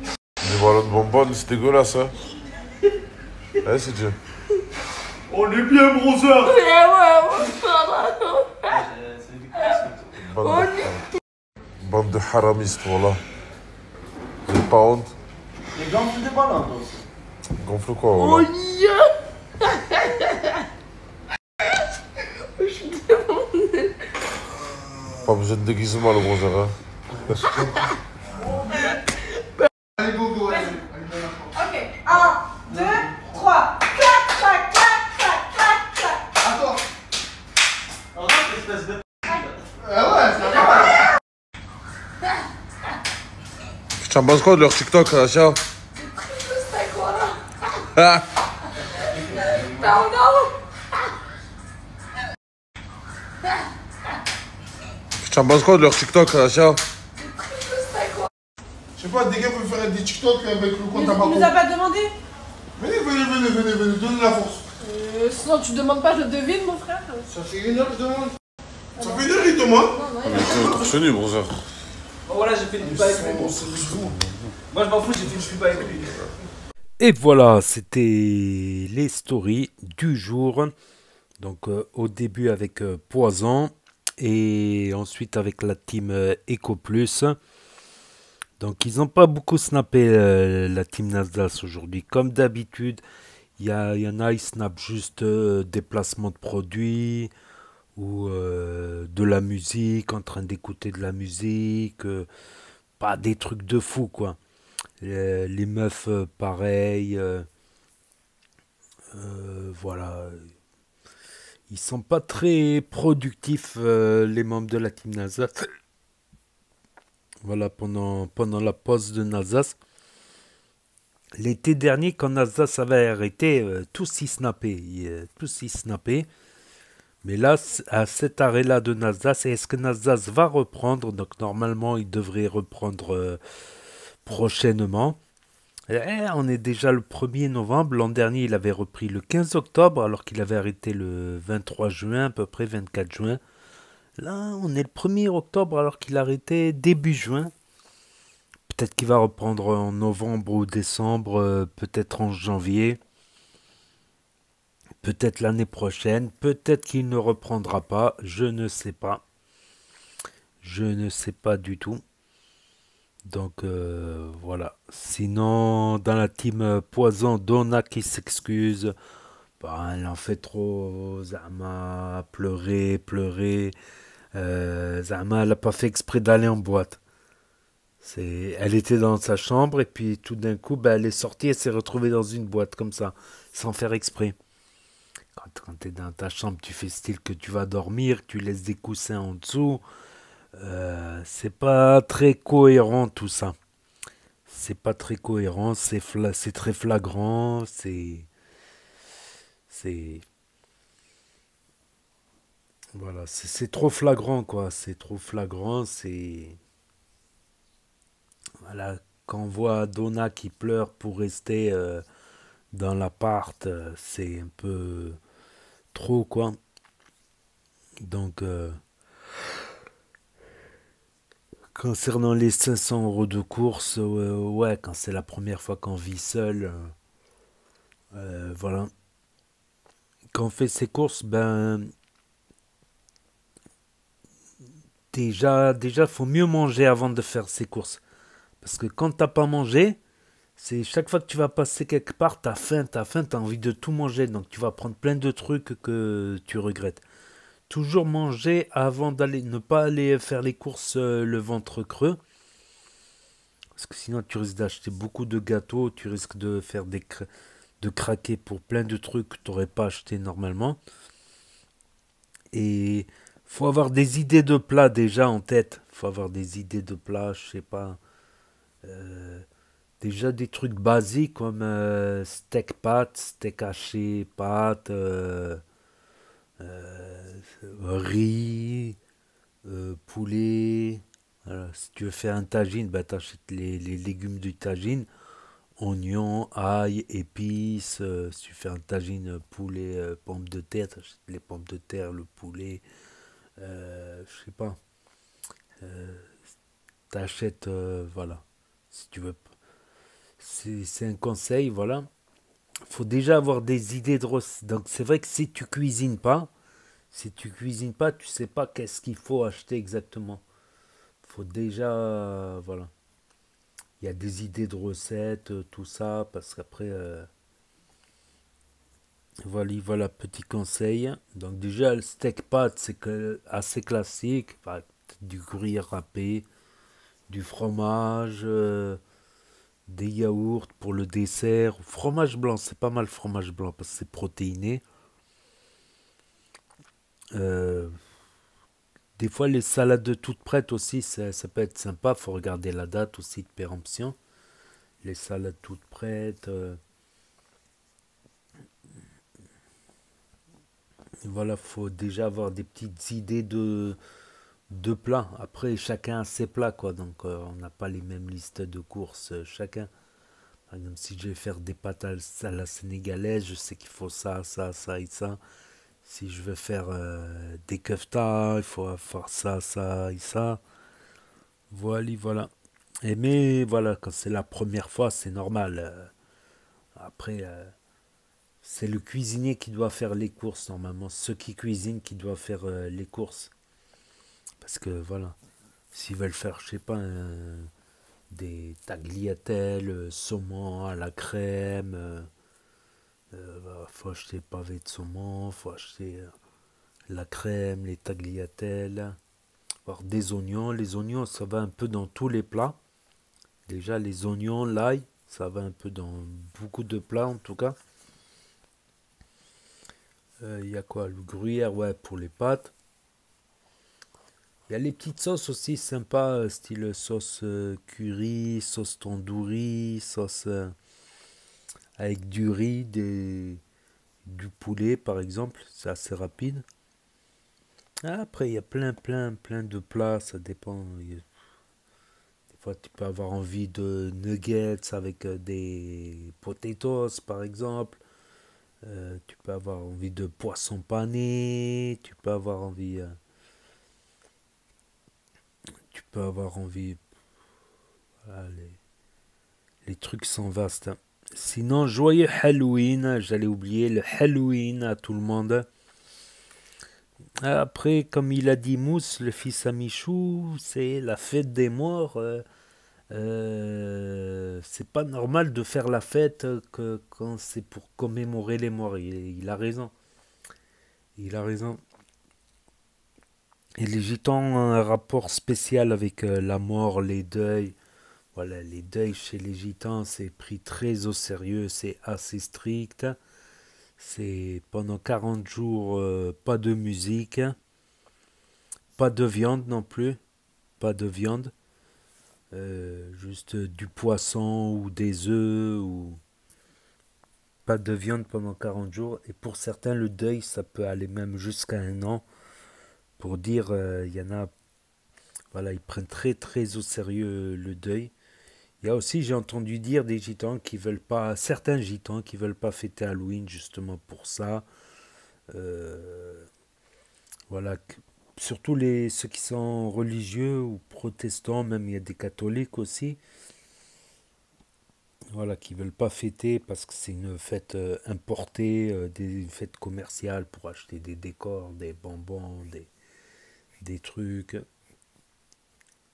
S12: des ballons de bonbonnes, c'est dégueulasse, hein. Ouais, c'est Dieu.
S11: On est bien, brother.
S12: Bande de haramistes, voilà. Vous n'avez pas honte?
S10: Les gonfles des ballons, toi aussi.
S12: Gonfle quoi, voilà.
S6: Je suis démondée.
S12: Pas besoin de déguisement, le brother, hein.
S11: Allez, go, go, allez.
S6: Ok, 1, 2, 3. Clac, clac, clac, clac, clac, clac.
S11: À toi.
S10: Regarde l'espèce de...
S11: Ah ouais, c'est pas mal.
S12: Tu en penses quoi de leur TikTok, Asia?
S6: C'est quoi là?
S12: Ah.
S6: Pardon.
S12: Tu en penses quoi de leur TikTok, Asia?
S11: Je sais pas, des gars veulent faire des TikTok avec le compte à
S6: Il
S11: Mako.
S6: nous a pas demandé.
S11: Venez, donnez la force.
S6: Sinon tu demandes pas, je devine mon frère.
S11: Ça fait 1 heure que je demande. Ça fait 1 heure qu'il demande.
S12: On est torse nu, brother.
S10: Oh voilà, j'ai fait une pub avec lui. Moi je m'en fous, j'ai fait une pub avec lui.
S3: Et voilà, c'était les stories du jour. Donc au début avec Poison et ensuite avec la team Eco Plus. Donc ils n'ont pas beaucoup snappé la team Nasdaq aujourd'hui. Comme d'habitude, il y en a, ils snappent juste des placements de produits ou de la musique, en train d'écouter de la musique. Pas des trucs de fou quoi. Les meufs pareil. Voilà. Ils sont pas très productifs les membres de la team Nasdaq. Voilà, pendant la pause de Nasdaq. L'été dernier, quand Nasdaq avait arrêté, tous y snappaient. Mais là, à cet arrêt-là de Nasdaq, est-ce que Nasdaq va reprendre? Donc normalement, il devrait reprendre prochainement. On est déjà le 1er novembre. L'an dernier, il avait repris le 15 octobre, alors qu'il avait arrêté le 23 juin, à peu près 24 juin. Là, on est le 1er octobre alors qu'il a arrêté début juin. Peut-être qu'il va reprendre en novembre ou décembre, peut-être en janvier. Peut-être l'année prochaine. Peut-être qu'il ne reprendra pas. Je ne sais pas. Je ne sais pas du tout. Donc voilà. Sinon, dans la team Poison, Donna qui s'excuse. Bah, elle en fait trop. Zama, pleurer. Zama, elle n'a pas fait exprès d'aller en boîte. Elle était dans sa chambre et puis tout d'un coup, elle est sortie et s'est retrouvée dans une boîte comme ça, sans faire exprès. Quand tu es dans ta chambre, tu fais style que tu vas dormir, tu laisses des coussins en dessous. C'est pas très cohérent tout ça. C'est pas très cohérent, c'est très flagrant, voilà, c'est trop flagrant quoi, c'est trop flagrant, voilà, quand on voit Donna qui pleure pour rester dans l'appart, c'est un peu trop quoi. Donc concernant les 500 € de course, ouais, quand c'est la première fois qu'on vit seul, voilà. Quand on fait ses courses, déjà, faut mieux manger avant de faire ses courses. Parce que quand t'as pas mangé, c'est chaque fois que tu vas passer quelque part, t'as faim, t'as envie de tout manger. Donc tu vas prendre plein de trucs que tu regrettes. Toujours manger avant d'aller, ne pas aller faire les courses le ventre creux. Parce que sinon tu risques d'acheter beaucoup de gâteaux, tu risques de faire de craquer pour plein de trucs que tu n'aurais pas acheté normalement. Et faut avoir des idées de plats déjà en tête. Faut avoir des idées de plats, je sais pas. Déjà des trucs basiques comme steak pâtes, steak haché pâtes, riz, poulet. Voilà. Si tu veux faire un tagine, tu achètes les légumes du tagine. Oignons, ail, épices. Si tu fais un tagine poulet, pommes de terre, tu achètes les pommes de terre, le poulet. Je sais pas. t'achètes, voilà, si tu veux. C'est un conseil, voilà. Faut déjà avoir des idées de recettes. Donc c'est vrai que si tu cuisines pas, tu sais pas qu'est-ce qu'il faut acheter exactement. Faut déjà, voilà. Il y a des idées de recettes, tout ça, parce qu'après, voilà, petit conseil. Donc déjà, le steak pâte, c'est assez classique. Enfin, du gruyère râpé, du fromage, des yaourts pour le dessert. Fromage blanc, c'est pas mal fromage blanc parce que c'est protéiné. Des fois, les salades toutes prêtes aussi, ça peut être sympa. Faut regarder la date aussi de péremption. Les salades toutes prêtes. Voilà, faut déjà avoir des petites idées de plats. Après, chacun a ses plats, quoi. Donc, on n'a pas les mêmes listes de courses, chacun. Par exemple, si je vais faire des pâtes à la sénégalaise, je sais qu'il faut ça, ça, ça et ça. Si je veux faire des keftas, il faut faire ça, ça et ça. Voilà. Mais voilà, quand c'est la première fois, c'est normal. Après, c'est le cuisinier qui doit faire les courses, normalement. Ceux qui cuisinent qui doivent faire les courses. Parce que voilà, s'ils veulent faire, je sais pas, des tagliatelles, saumon à la crème, faut acheter le pavé de saumon, faut acheter la crème, les tagliatelles, avoir des oignons. Les oignons, ça va un peu dans tous les plats. Déjà, les oignons, l'ail, ça va un peu dans beaucoup de plats en tout cas. Il y a quoi? Le gruyère, ouais, pour les pâtes. Il y a les petites sauces aussi sympas, style sauce curry, sauce tandoori, sauce avec du riz, du poulet par exemple, c'est assez rapide. Après, il y a plein de plats, ça dépend. Des fois, tu peux avoir envie de nuggets avec des potatoes par exemple. Tu peux avoir envie de poisson pané, tu peux avoir envie... Voilà, les trucs sont vastes. Hein. Sinon, joyeux Halloween. J'allais oublier le Halloween à tout le monde. Après, comme il a dit Mousse, le fils à Michou, c'est la fête des morts. C'est pas normal de faire la fête quand c'est pour commémorer les morts. Il a raison. Il a raison. Et les gitans ont un rapport spécial avec la mort, les deuils. Voilà, les deuils chez les gitans, c'est pris très au sérieux, c'est assez strict. C'est pendant 40 jours, pas de musique, pas de viande non plus, pas de viande. Juste du poisson ou des œufs, ou pas de viande pendant 40 jours. Et pour certains, le deuil, ça peut aller même jusqu'à 1 an. Pour dire, il y en a, voilà, ils prennent très au sérieux le deuil. Il y a aussi, j'ai entendu dire, des gitans qui veulent pas, certains gitans qui veulent pas fêter Halloween justement pour ça. Voilà, surtout ceux qui sont religieux ou protestants, même il y a des catholiques aussi. Voilà, qui veulent pas fêter parce que c'est une fête importée, une fête commerciale pour acheter des décors, des bonbons, des trucs.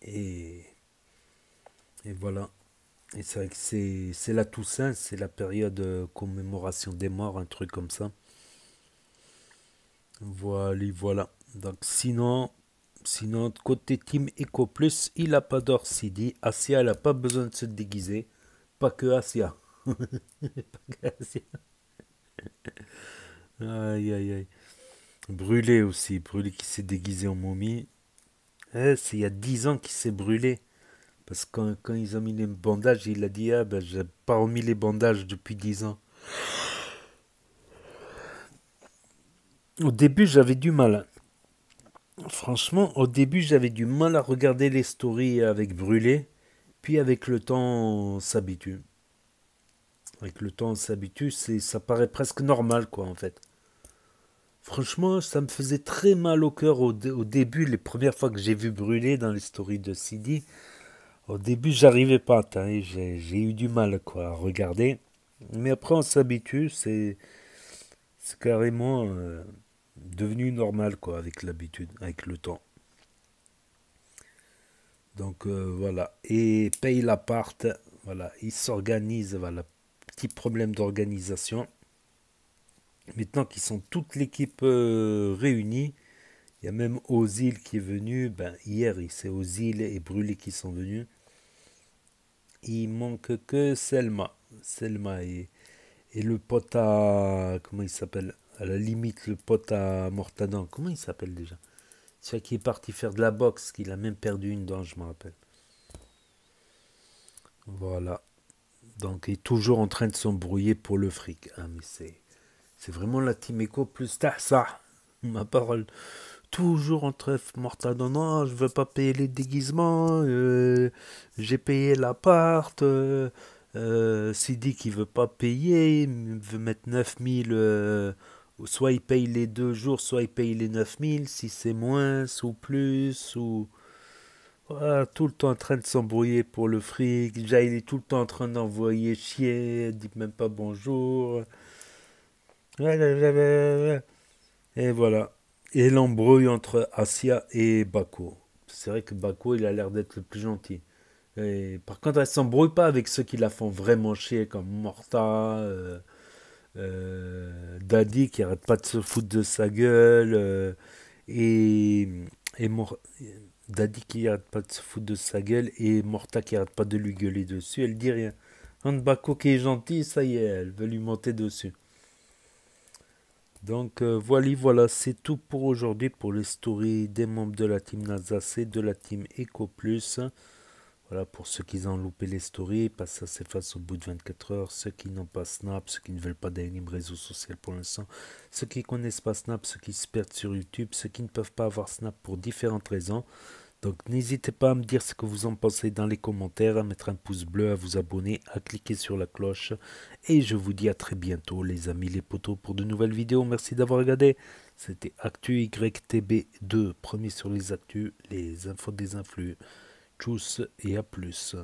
S3: Et voilà. Et c'est vrai que c'est la Toussaint, c'est la période commémoration des morts, un truc comme ça. Voilà. Donc sinon côté Team Eco Plus, il a pas d'or Sidi. Asia, elle a pas besoin de se déguiser. Pas que Asia. Pas que Asia. Aïe. Brûlé aussi. Brûlé qui s'est déguisé en momie. C'est il y a 10 ans qu'il s'est brûlé. Parce que quand ils ont mis les bandages, il a dit j'ai pas remis les bandages depuis 10 ans. Au début, j'avais du mal. Franchement, au début, j'avais du mal à regarder les stories avec brûlé. Puis avec le temps, on s'habitue. Avec le temps, on s'habitue. Ça paraît presque normal, quoi, en fait. Franchement, ça me faisait très mal au cœur au début, les premières fois que j'ai vu brûler dans les stories de Sidi. Au début, j'arrivais pas, hein, j'ai eu du mal quoi, à regarder. Mais après, on s'habitue, c'est carrément devenu normal quoi, avec l'habitude, avec le temps. Donc voilà, et paye l'appart, voilà, il s'organise, voilà, petit problème d'organisation. Maintenant qu'ils sont toute l'équipe réunie, il y a même Ozil qui est venu, ben hier c'est Ozil et Brûlé qui sont venus. Il manque que Selma et le pote à, comment il s'appelle, à la limite le pote à Mortadan, comment il s'appelle déjà? Celui qui est parti faire de la boxe, qu'il a même perdu une dent, je me rappelle. Voilà. Donc, il est toujours en train de s'embrouiller pour le fric. Ah, mais c'est vraiment la team Eco plus ça. Ma parole. Toujours entre Mortadan, non, je veux pas payer les déguisements. J'ai payé l'appart. Sidi qui veut pas payer. Il veut mettre 9000. Soit il paye les 2 jours, soit il paye les 9000, si c'est moins, ou plus, ou... Voilà, tout le temps en train de s'embrouiller pour le fric. Déjà, il est tout le temps en train d'envoyer chier, il dit même pas bonjour. Et voilà. Et l'embrouille entre Asia et Bako. C'est vrai que Bako, il a l'air d'être le plus gentil. Et par contre, elle s'embrouille pas avec ceux qui la font vraiment chier, comme Morta... Daddy qui arrête pas de se foutre de sa gueule et Daddy qui arrête pas de se foutre de sa gueule et Morta qui arrête pas de lui gueuler dessus. Elle dit rien. Quand Bako qui est gentil, ça y est, elle veut lui monter dessus. Donc voilà, c'est tout pour aujourd'hui pour les stories des membres de la team Nazas et de la team Eco Plus. Voilà, pour ceux qui ont loupé les stories, passez assez face au bout de 24 heures. Ceux qui n'ont pas Snap, ceux qui ne veulent pas d'un réseau social pour l'instant. Ceux qui ne connaissent pas Snap, ceux qui se perdent sur YouTube. Ceux qui ne peuvent pas avoir Snap pour différentes raisons. Donc n'hésitez pas à me dire ce que vous en pensez dans les commentaires, à mettre un pouce bleu, à vous abonner, à cliquer sur la cloche. Et je vous dis à très bientôt les amis, les potos, pour de nouvelles vidéos. Merci d'avoir regardé. C'était Actu YTB2, premier sur les actus, les infos des influx. Tchuss et à plus.